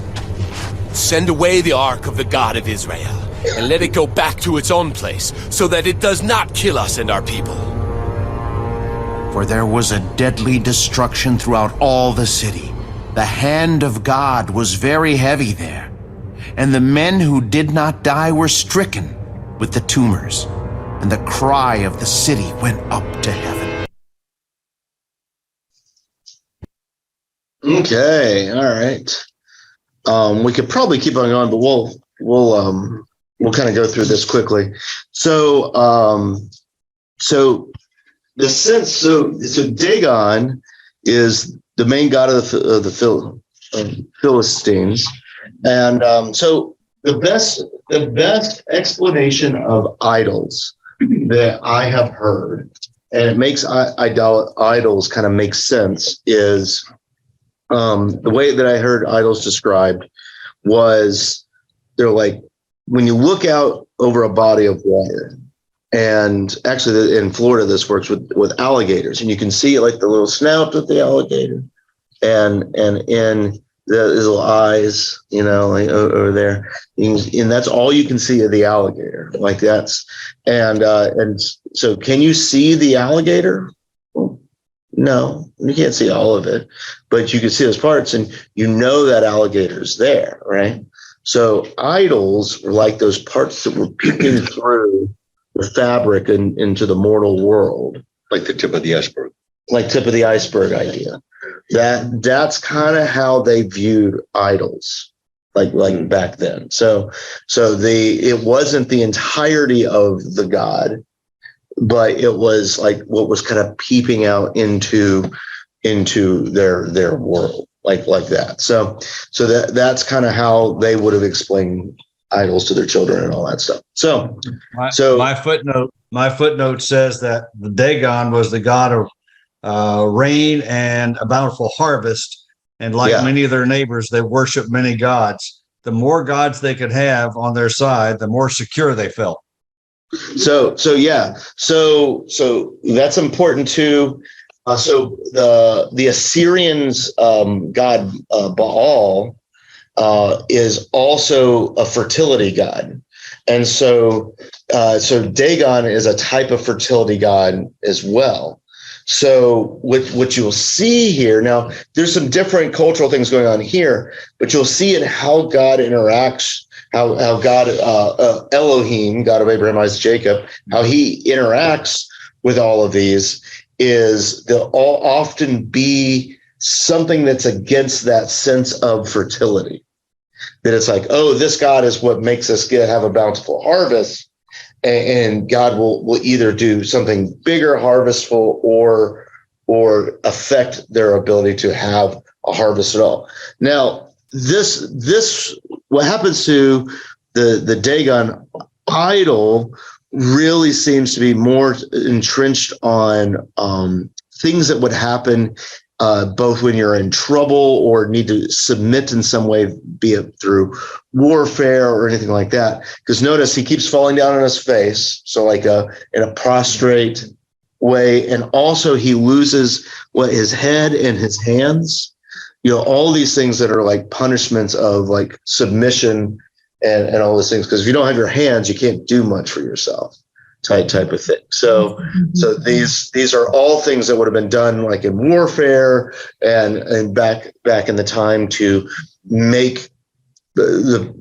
Send away the ark of the God of Israel, and let it go back to its own place, so that it does not kill us and our people.
For there was a deadly destruction throughout all the city. The hand of God was very heavy there, and the men who did not die were stricken with the tumors, and the cry of the city went up to heaven.
Okay, all right. We could probably keep on going, but we'll kind of go through this quickly. So Dagon is the main god of the Philistines, and so the best explanation of idols that I have heard, and it makes idols kind of make sense, is the way that I heard idols described was they're like when you look out over a body of water. And actually, in Florida, this works with alligators, and you can see like the little snout of the alligator, and in the little eyes, like over there, and that's all you can see of the alligator. Like that's and so, can you see the alligator? Well, no, you can't see all of it, but you can see those parts, and that alligator's there, right? So idols were like those parts that were peeking through fabric into the mortal world.
Like the tip of the iceberg.
Like tip of the iceberg idea. That's kind of how they viewed idols, like back then. So it wasn't the entirety of the God, but it was like what was kind of peeping out into their world, like that. So that's kind of how they would have explained idols to their children and all that stuff. So
my footnote says that the Dagon was the god of rain and a bountiful harvest, and like many of their neighbors, they worship many gods. The more gods they could have on their side, the more secure they felt.
So that's important too. So the Assyrians' god Baal is also a fertility god, and so Dagon is a type of fertility god as well. So what you'll see here now, there's some different cultural things going on here, but you'll see in how God interacts, how God Elohim, God of Abraham, Isaac, Jacob, how he interacts with all of these is they'll all often be something that's against that sense of fertility. That it's like, oh, this God is what makes us have a bountiful harvest. And God will either do something bigger, harvestful, or affect their ability to have a harvest at all. Now, this what happens to the Dagon idol really seems to be more entrenched on things that would happen both when you're in trouble or need to submit in some way, be it through warfare or anything like that. Because notice he keeps falling down on his face, so like in a prostrate way, and also he loses his head and his hands. All these things that are like punishments of like submission and all those things. Because if you don't have your hands, you can't do much for yourself. Type of thing. So these are all things that would have been done like in warfare and back in the time to make the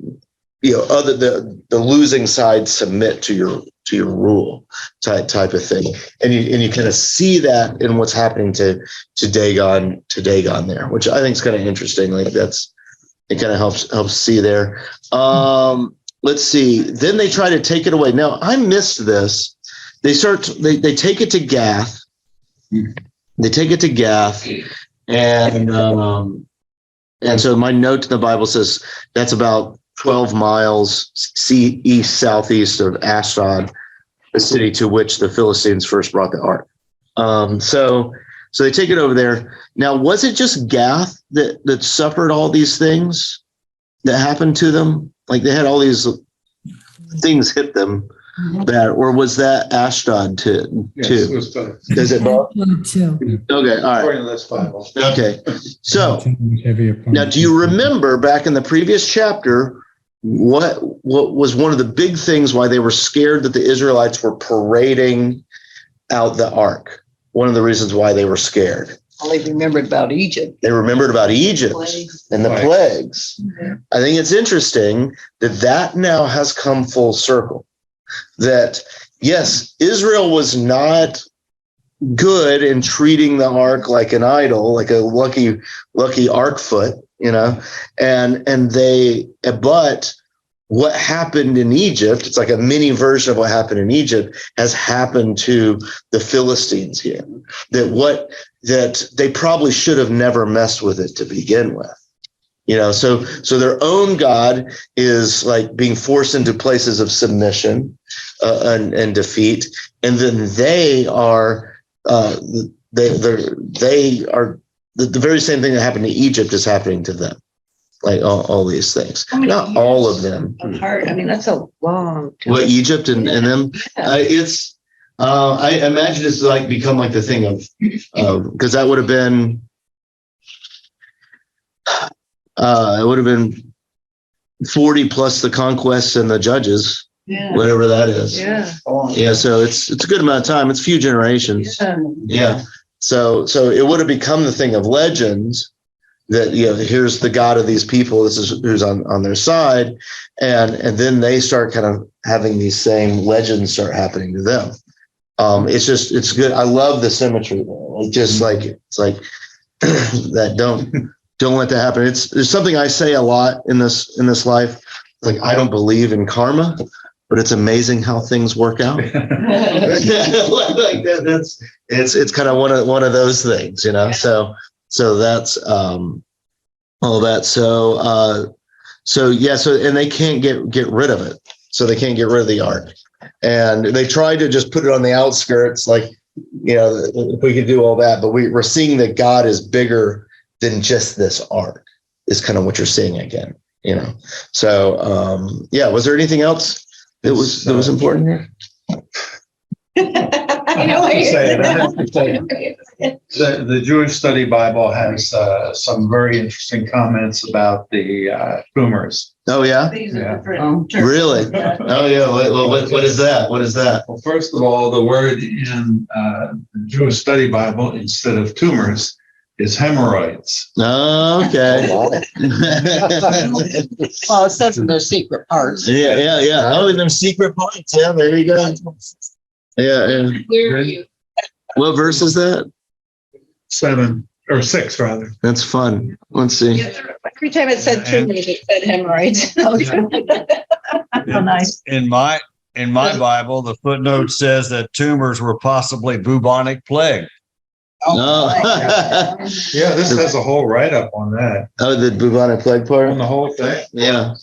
losing side submit to your rule type of thing. And you kind of see that in what's happening to Dagon there, which I think is kind of interesting. Like it kind of helps see there. Let's see. Then they try to take it away. Now I missed this. They take it to Gath. They take it to Gath, and so my note to the Bible says that's about 12 miles east southeast of Ashdod, the city to which the Philistines first brought the ark. So they take it over there. Now, was it just Gath that suffered all these things that happened to them? Like they had all these things hit them, or was that Ashdod too?
Yes, it was both.
Is it both?
Too.
Okay, all right.
According to this Bible.
Okay, so now, do you remember back in the previous chapter what was one of the big things why they were scared that the Israelites were parading out the ark? One of the reasons why they were scared.
Well, they remembered about Egypt.
They remembered about Egypt and the plagues.
Mm-hmm.
I think it's interesting that now has come full circle. That, yes, Israel was not good in treating the ark like an idol, like a lucky ark foot, but what happened in Egypt, it's like a mini version of what happened in Egypt, has happened to the Philistines here. That they probably should have never messed with it to begin with. So their own God is like being forced into places of submission and defeat, and then they are the very same thing that happened to Egypt is happening to them. Like all these things, not all of them.
Apart. I mean, that's a long time.
What, Egypt and them? It's I imagine it's like become like the thing of because that would have been it would have been 40 plus the conquests and the judges, whatever that is. Yeah. So it's a good amount of time. It's a few generations. Yeah. So it would have become the thing of legends. that, here's the God of these people. This is who's on their side. And then they start kind of having these same legends start happening to them. It's good. I love the symmetry there. It's like that. Don't let that happen. There's something I say a lot in this life. Like, I don't believe in karma, but it's amazing how things work out. Like that, it's kind of one of those things, So that's all that. And they can't get rid of it. So they can't get rid of the ark. And they tried to just put it on the outskirts, like, if we could do all that, but we're seeing that God is bigger than just this ark, is kind of what you're seeing again, So was there anything else that was important here?
The Jewish Study Bible has some very interesting comments about the tumors.
Oh yeah, really? Oh yeah. What is that? What is that?
Well, first of all, the word in the Jewish Study Bible instead of tumors is hemorrhoids.
Oh, okay.
Well, it says in their secret parts.
Yeah. Oh, in their secret parts. Yeah, there you go. Yeah.
Where are you?
What verse is that?
7 or 6 rather.
That's fun. Let's see.
Every time it said tumors, it said hemorrhoids.
Oh, nice.
In my Bible, the footnote says that tumors were possibly bubonic plague.
Oh.
Yeah, this has a whole write-up on that.
Oh, the bubonic plague part?
On the whole thing.
Yeah.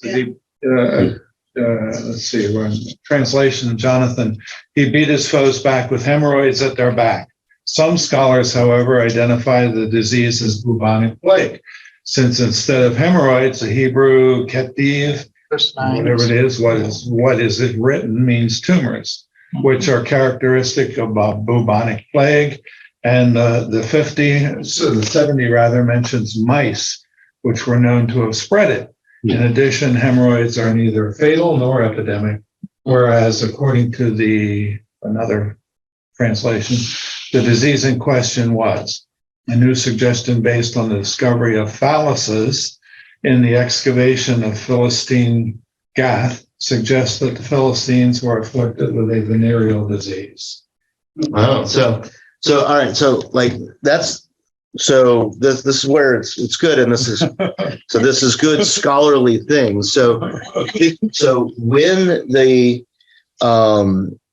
Let's see, we're in translation, Jonathan. He beat his foes back with hemorrhoids at their back. Some scholars, however, identify the disease as bubonic plague, since instead of hemorrhoids, the Hebrew ketiv, whatever it is, what is it written, means tumors, which are characteristic of bubonic plague. And the 70 rather mentions mice, which were known to have spread it. In addition, hemorrhoids are neither fatal nor epidemic, whereas according to another translation, the disease in question was. A new suggestion based on the discovery of phalluses in the excavation of Philistine Gath suggests that the Philistines were afflicted with a venereal disease.
Wow. So all right. So this is where it's good, and this is good scholarly things. So when the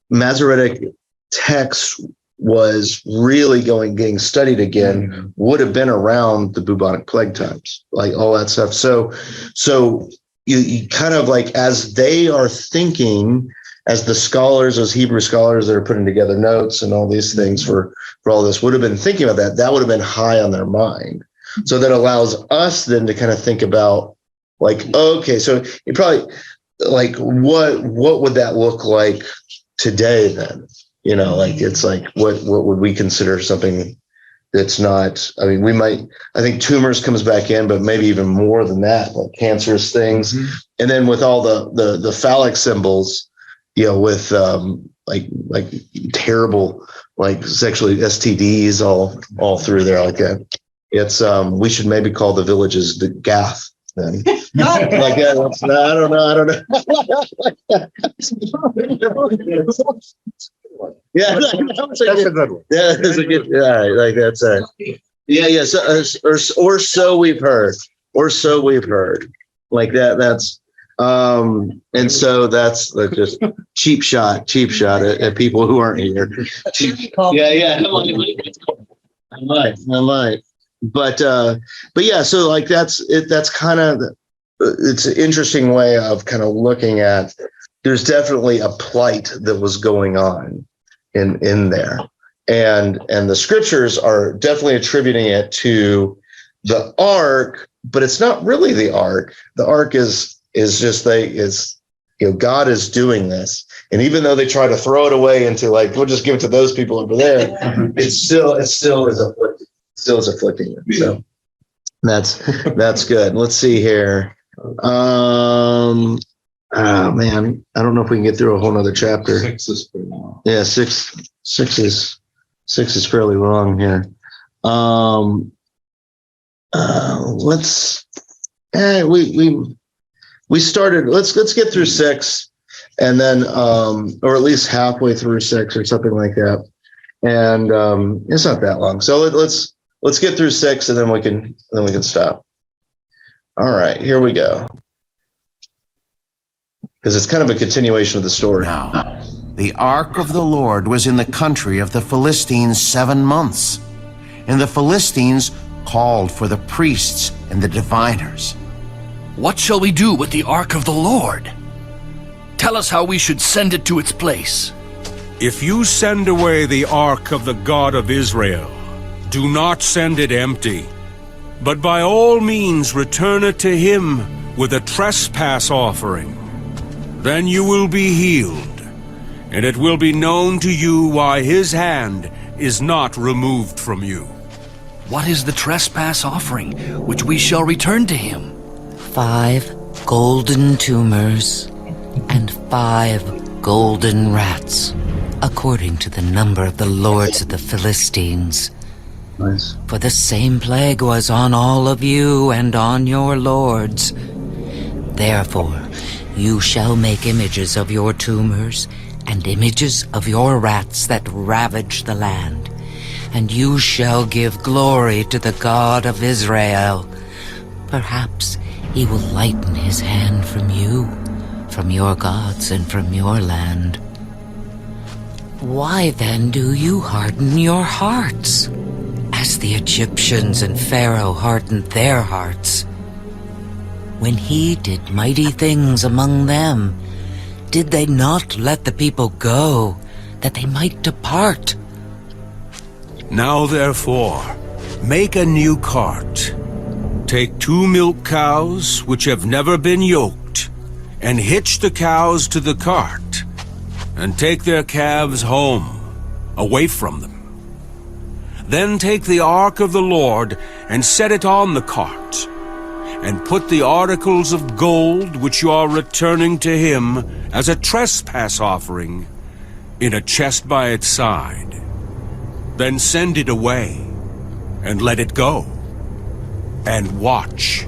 Masoretic text was really getting studied again, would have been around the bubonic plague times, like all that stuff. So you kind of like, as they are thinking, as the scholars, those Hebrew scholars that are putting together notes and all these things for all this would have been thinking about that would have been high on their mind. So that allows us then to kind of think about, like, okay, so you probably, like, what would that look like today then? Like, it's like, what would we consider something that's not, I mean, I think tumors comes back in, but maybe even more than that, like cancerous things. Mm-hmm. And then with all the phallic symbols, with like terrible, like sexually STDs all through there like that. It's we should maybe call the villages the Gath then. Like that. I don't know. Yeah, that's a good one. Yeah, that's a good. Yeah, like that's a. Yeah. So, or so we've heard. Like that. That's. And so that's just cheap shot at people who aren't here. Yeah. I might. But yeah, so like that's it. That's kind of, it's an interesting way of kind of looking at. There's definitely a plight that was going on in there, and the scriptures are definitely attributing it to the ark, but it's not really the ark. The ark is just God is doing this, and even though they try to throw it away into like, we'll just give it to those people over there, it still is afflicting them. So that's good. Let's see here. Oh man, I don't know if we can get through a whole nother chapter.
6 is pretty long.
Yeah, six is fairly long here. We started, let's get through 6 and then, or at least halfway through 6 or something like that. And, it's not that long. So let's get through 6 and then we can stop. All right, here we go. Because it's kind of a continuation of the story.
Now, the ark of the Lord was in the country of the Philistines 7 months, and the Philistines called for the priests and the diviners.
What shall we do with the ark of the Lord? Tell us how we should send it to its place.
If you send away the ark of the God of Israel, do not send it empty, but by all means return it to him with a trespass offering. Then you will be healed, and it will be known to you why his hand is not removed from you.
What is the trespass offering which we shall return to him?
5 golden tumors and 5 golden rats, according to the number of the lords of the Philistines.
Nice.
For the same plague was on all of you and on your lords. Therefore, you shall make images of your tumors and images of your rats that ravage the land, and you shall give glory to the God of Israel. Perhaps he will lighten his hand from you, from your gods, and from your land. Why then do you harden your hearts, as the Egyptians and Pharaoh hardened their hearts? When he did mighty things among them, did they not let the people go, that they might depart?
Now therefore, make a new cart. Take 2 milk cows which have never been yoked, and hitch the cows to the cart, and take their calves home, away from them. Then take the ark of the Lord and set it on the cart, and put the articles of gold which you are returning to him as a trespass offering in a chest by its side. Then send it away and let it go, and watch.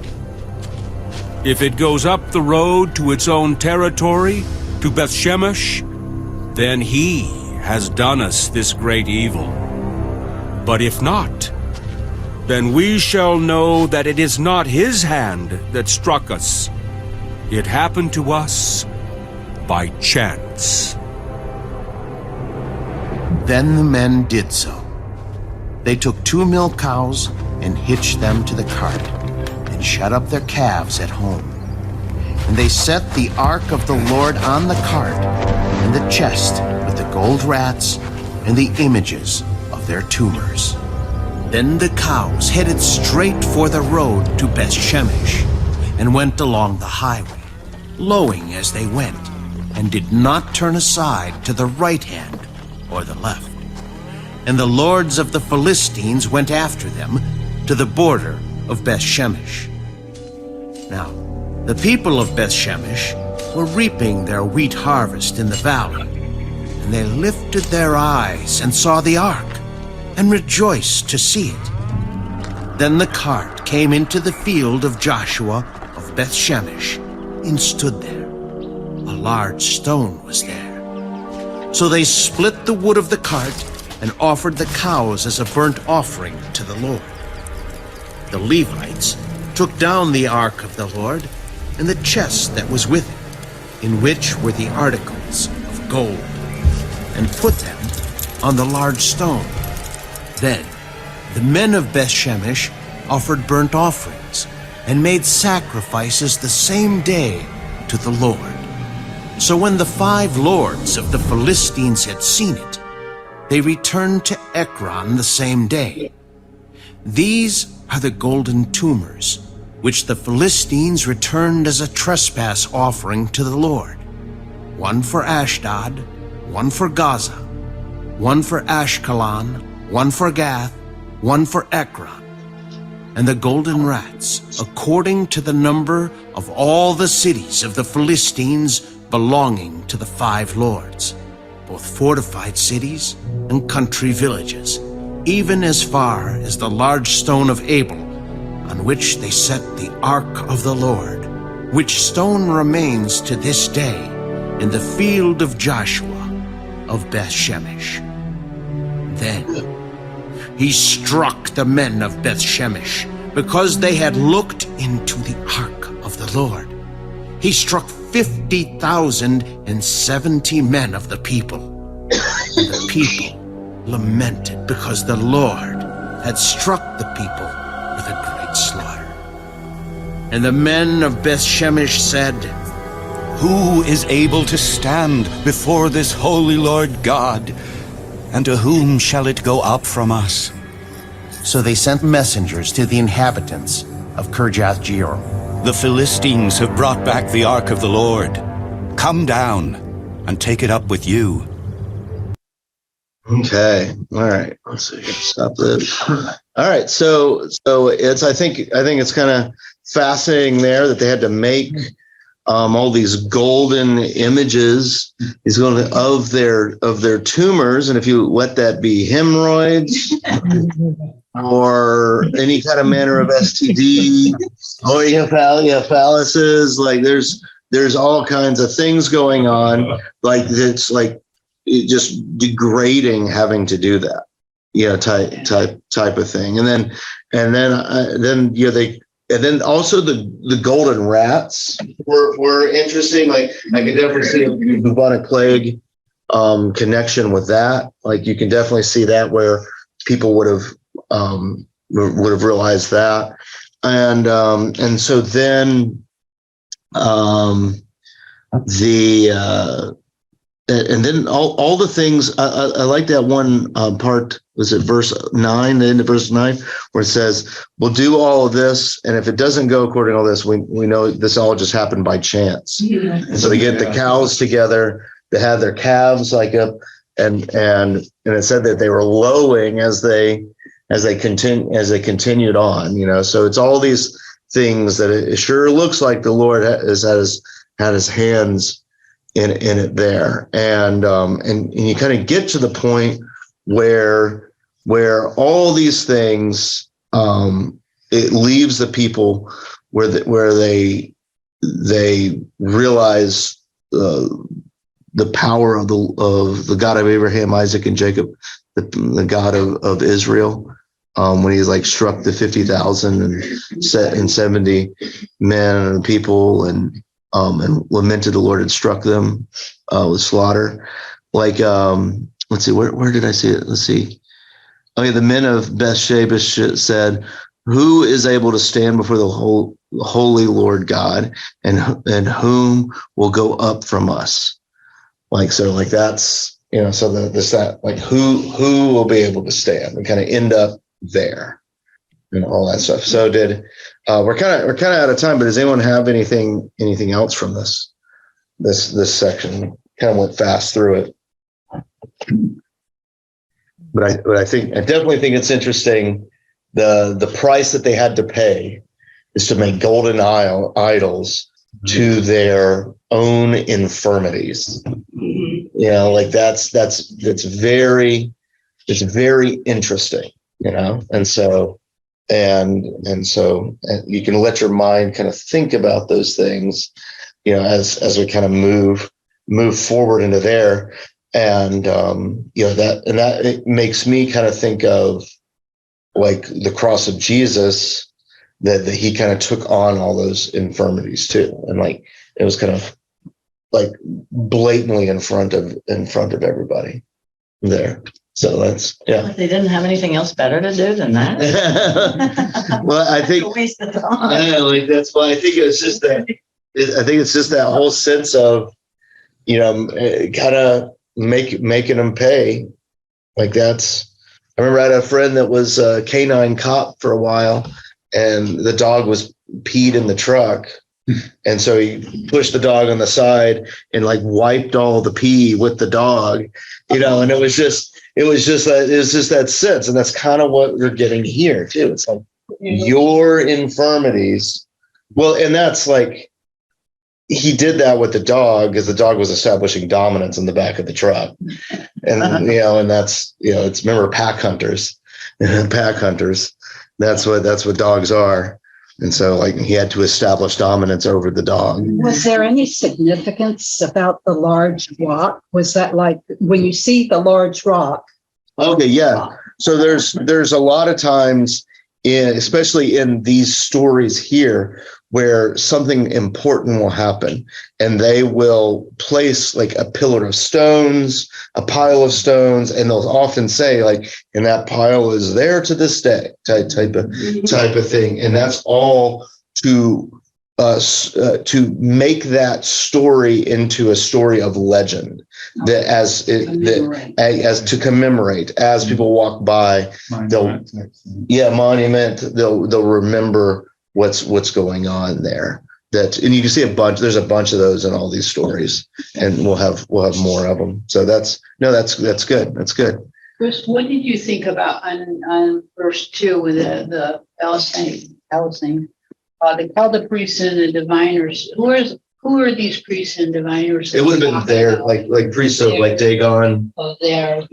If it goes up the road to its own territory, to Bethshemesh, then he has done us this great evil. But if not, then we shall know that it is not his hand that struck us. It happened to us by chance.
Then the men did so. They took 2 milk cows and hitched them to the cart, and shut up their calves at home. And they set the ark of the Lord on the cart, and the chest with the gold rats and the images of their tumors. Then the cows headed straight for the road to Bethshemesh, and went along the highway, lowing as they went, and did not turn aside to the right hand or the left. And the lords of the Philistines went after them to the border of Bethshemesh. Now, the people of Bethshemesh were reaping their wheat harvest in the valley, and they lifted their eyes and saw the ark, and rejoiced to see it. Then the cart came into the field of Joshua of Bethshemesh, and stood there. A large stone was there. So they split the wood of the cart, and offered the cows as a burnt offering to the Lord. The Levites took down the ark of the Lord, and the chest that was with it, in which were the articles of gold, and put them on the large stone. Then the men of Bethshemesh offered burnt offerings, and made sacrifices the same day to the Lord. So when the 5 lords of the Philistines had seen it, they returned to Ekron the same day. These are the golden tumors, which the Philistines returned as a trespass offering to the Lord. 1 for Ashdod, 1 for Gaza, 1 for Ashkelon, 1 for Gath, 1 for Ekron. And the golden rats, according to the number of all the cities of the Philistines belonging to the 5 lords, both fortified cities and country villages, even as far as the large stone of Abel, on which they set the ark of the Lord, which stone remains to this day in the field of Joshua of Beth-Shemesh. Then he struck the men of Beth-Shemesh because they had looked into the ark of the Lord. He struck 50,070 men of the people. And the people lamented because the Lord had struck the people with a great slaughter. And the men of Beth-Shemesh said,
Who is able to stand before this holy Lord God? And to whom shall it go up from us?
So they sent messengers to the inhabitants of Kirjath-jearim.
The Philistines have brought back the ark of the Lord. Come down and take it up with you.
Okay. All right. Let's see. Stop this. All right. So it's I think it's kind of fascinating there that they had to make all these golden images of their tumors, and if you let that be hemorrhoids or any kind of manner of STD or phalluses, like there's all kinds of things going on, like it's like just degrading having to do that, type of thing, and then then also the golden rats were interesting. Like I could definitely see a bubonic plague connection with that. Like you can definitely see that where people would have realized that, and so then and then all the things. I like that one part. Was it verse 9, the end of verse 9, where it says, we'll do all of this, and if it doesn't go according to all this, we know this all just happened by chance. And so they get the cows together, they had their calves like up, and it said that they were lowing as they continued on, so it's all these things that it sure looks like the Lord had his hands in it there. And you kind of get to the point where all these things, it leaves the people where they realize the power of the God of Abraham, Isaac, and Jacob, the God of Israel, when he's like struck the 50,000 and 70 men and people, and lamented the Lord and struck them with slaughter. Like let's see, where did I see it? Let's see. Okay, the men of Beth-Shemesh said, who is able to stand before the holy Lord God, and whom will go up from us? Like, so like that's, so that like who will be able to stand, and kind of end up there and all that stuff. So we're kind of out of time, but does anyone have anything else from this section? Kind of went fast through it. But I definitely think it's interesting the price that they had to pay is to make golden idols to their own infirmities. Like that's very interesting, and so you can let your mind kind of think about those things, as we kind of move forward into there. And that it makes me kind of think of like the cross of Jesus, that he kind of took on all those infirmities too, and like it was kind of like blatantly in front of everybody there. So that's
But they didn't have anything else better to do than that.
Well, I think
Waste of time.
like that's why I think it's just that. I think it's just that whole sense of kind of making them pay. Like that's, I remember I had a friend that was a canine cop for a while, and the dog was peed in the truck. And so he pushed the dog on the side and like wiped all the pee with the dog, and it was just that sense. And that's kind of what we're getting here too. It's like your infirmities. Well, and that's like, he did that with the dog because the dog was establishing dominance in the back of the truck. And, and that's, it's, remember pack hunters. That's what dogs are. And so like he had to establish dominance over the dog.
Was there any significance about the large rock? Was that like when you see the large rock?
Okay, yeah. So there's a lot of times especially in these stories here, where something important will happen and they will place like a pillar of stones, a pile of stones, and they'll often say like, and that pile is there to this day, type of thing. And that's all to make that story into a story of legend, that as to commemorate as people walk by, monument, they'll remember what's going on there. And you can see there's a bunch of those in all these stories, and we'll have more of them. So that's good. That's good.
Chris, what did you think about on verse 2 with the Palestine? They called the priests and the diviners. Who are these priests and diviners?
It would have been their like priests of like Dagon.
Of their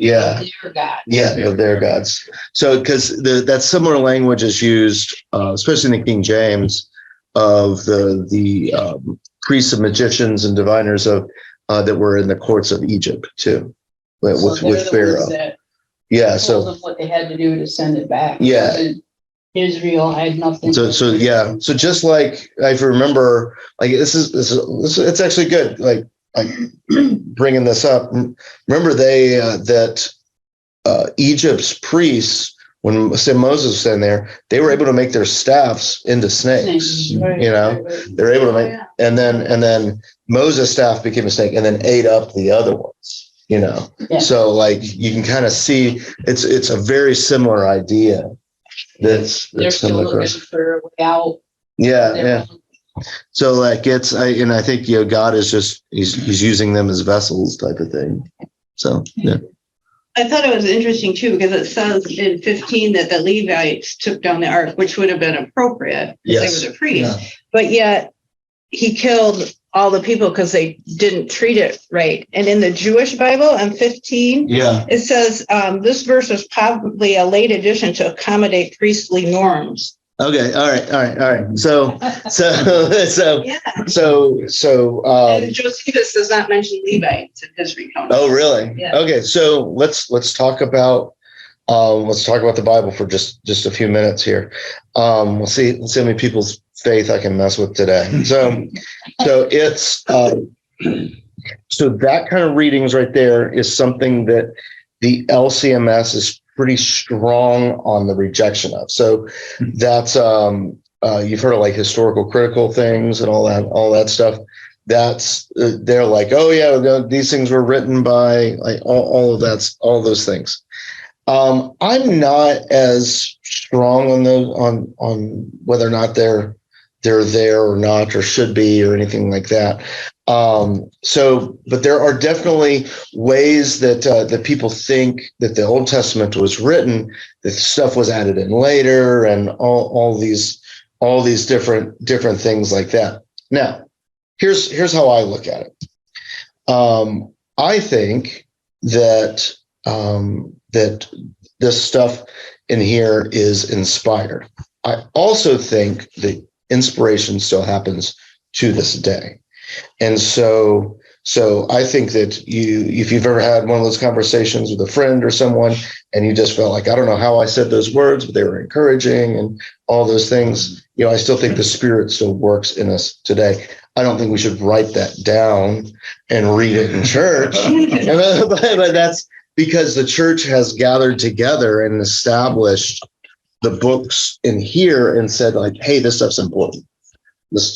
gods.
Yeah, of their gods. So because that similar language is used, especially in the King James, of the priests and magicians and diviners of that were in the courts of Egypt too, with Pharaoh.
Told them what they had to do to send it back.
Yeah.
Israel had nothing.
So just like I remember, like this is it's actually good. Like bringing this up. Remember that Egypt's priests, when Moses was in there, they were able to make their staffs into snakes.
Right,
they're able to make, and then Moses' staff became a snake, and then ate up the other ones. So like you can kind of see it's a very similar idea.
They're still looking for a way out.
Yeah. So like I think God is just he's using them as vessels type of thing. So yeah.
I thought it was interesting too, because it says in 15 that the Levites took down the ark, which would have been appropriate because they were the priests, but yet he killed all the people because they didn't treat it right. And in the Jewish Bible in 15, it says this verse was probably a late addition to accommodate priestly norms.
Okay. All right. So
and Josephus does not mention Levites in his recount.
Oh, really?
Yeah.
Okay. So let's talk about the Bible for just a few minutes here. We'll see how many people's faith I can mess with today. So it's so that kind of readings right there is something that the LCMS is pretty strong on the rejection of. So that's you've heard of like historical critical things and all that stuff. That's they're like, oh yeah, these things were written by like all of that, all those things. I'm not as strong on those on whether or not they're there or not, or should be, or anything like that. But there are definitely ways that people think that the Old Testament was written, that stuff was added in later, and all these different things like that. Now, here's how I look at it. I think that that this stuff in here is inspired. I also think that inspiration still happens to this day. And so I think that if you've ever had one of those conversations with a friend or someone, and you just felt like, I don't know how I said those words, but they were encouraging and all those things, I still think the Spirit still works in us today. I don't think we should write that down and read it in church, but that's because the church has gathered together and established the books in here and said like, hey, this stuff's important. This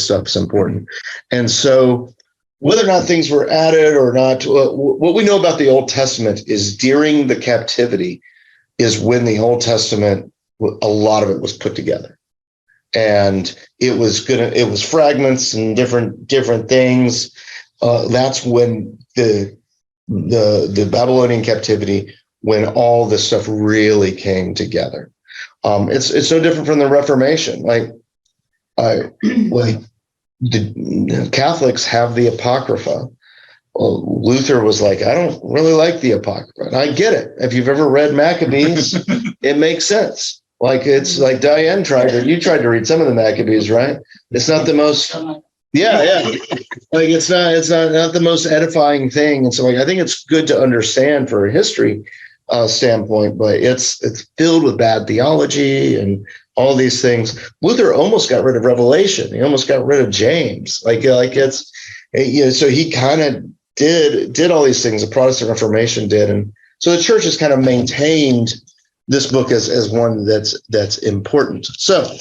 stuff's important. And so whether or not things were added or not, what we know about the Old Testament is during the captivity is when the Old Testament, a lot of it was put together. And it was fragments and different things. That's when the Babylonian captivity, when all this stuff really came together. It's no different from the Reformation. The Catholics have the Apocrypha. Well, Luther was like, I don't really like the Apocrypha. And I get it. If you've ever read Maccabees, it makes sense. Like it's like Diane you tried to read some of the Maccabees, right? It's not the most, yeah. Like it's not the most edifying thing. And so like, I think it's good to understand for a history standpoint, but it's filled with bad theology and all these things. Luther almost got rid of Revelation. He almost got rid of James. Like it's, you know, so he kind of did all these things the Protestant Reformation did. And so the church has kind of maintained this book as one that's important. So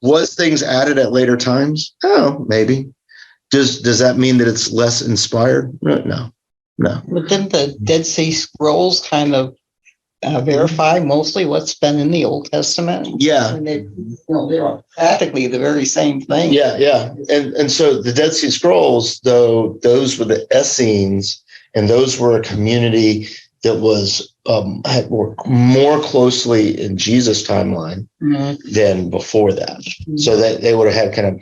was things added at later times? Oh, maybe. Does that mean that it's less inspired? No.
But didn't the Dead Sea Scrolls kind of verify mostly what's been in the Old Testament?
Yeah.
And they're practically the very same thing.
Yeah. And so the Dead Sea Scrolls, though, those were the Essenes, and those were a community that was had worked more closely in Jesus' timeline than before that. So that they would have had kind of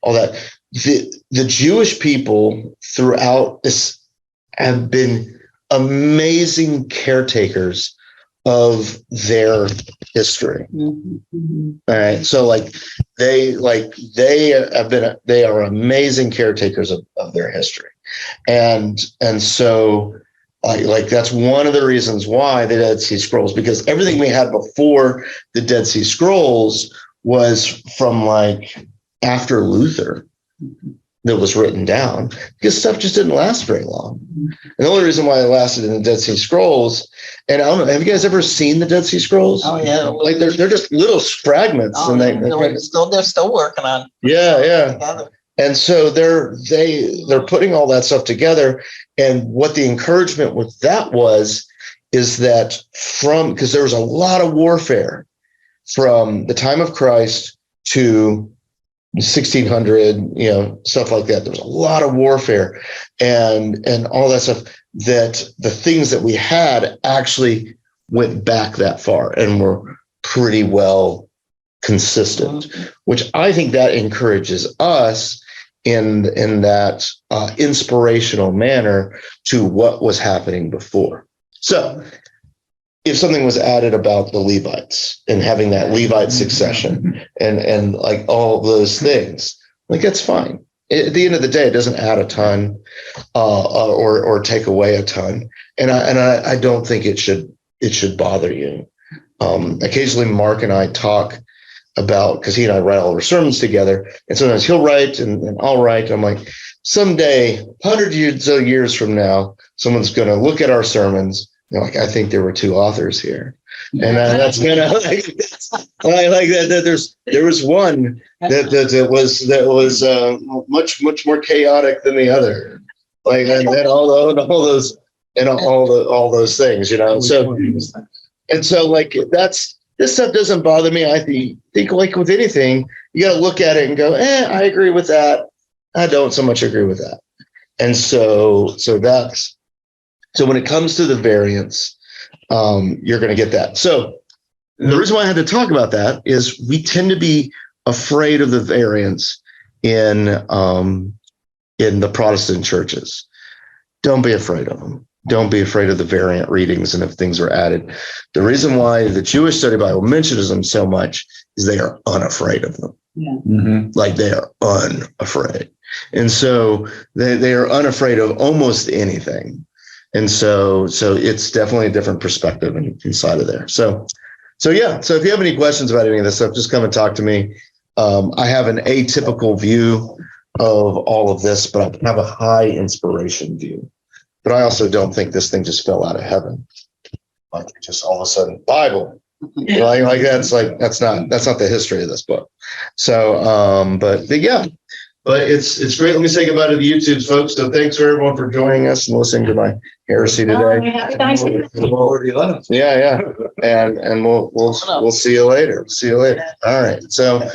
all that. The Jewish people throughout this have been amazing caretakers of their history. All right. So they are amazing caretakers of their history. And so like that's one of the reasons why the Dead Sea Scrolls, because everything we had before the Dead Sea Scrolls was from like after Luther that was written down, because stuff just didn't last very long. And the only reason why it lasted in the Dead Sea Scrolls, and I don't know, have you guys ever seen the Dead Sea Scrolls?
Oh yeah,
like they're just little fragments, and
they're still working on.
Yeah. And so they're putting all that stuff together. And what the encouragement with that is that because there was a lot of warfare from the time of Christ to 1600, stuff like that. There was a lot of warfare and all that stuff, that the things that we had actually went back that far and were pretty well consistent, which I think that encourages us in that inspirational manner to what was happening before. So if something was added about the Levites and having that Levite succession and like all those things, like that's fine. At the end of the day, it doesn't add a ton or take away a ton. And I don't think it should bother you. Occasionally Mark and I talk about, because he and I write all our sermons together, and sometimes he'll write and I'll write. I'm like, someday, 100 years from now, someone's going to look at our sermons. They're like, I think there were two authors here, and that's kind of like that. There was one that was much more chaotic than the other, like and all those things, So and so like this stuff doesn't bother me. I think like with anything, you got to look at it and go, I agree with that. I don't so much agree with that. And so when it comes to the variants, you're going to get that. So the reason why I had to talk about that is we tend to be afraid of the variants in the Protestant churches. Don't be afraid of them. Don't be afraid of the variant readings and if things are added. The reason why the Jewish Study Bible mentions them so much is they are unafraid of them. Yeah. Like they are unafraid. And so they are unafraid of almost anything. And so it's definitely a different perspective inside of there. So yeah. So if you have any questions about any of this stuff, just come and talk to me. I have an atypical view of all of this, but I have a high inspiration view. But I also don't think this thing just fell out of heaven, like just all of a sudden Bible, like that's not the history of this book. So, but yeah, but it's great. Let me say goodbye to the YouTubes, folks. So thanks for everyone for joining us and listening to my heresy today. Yeah, and we'll see you later. All right, so.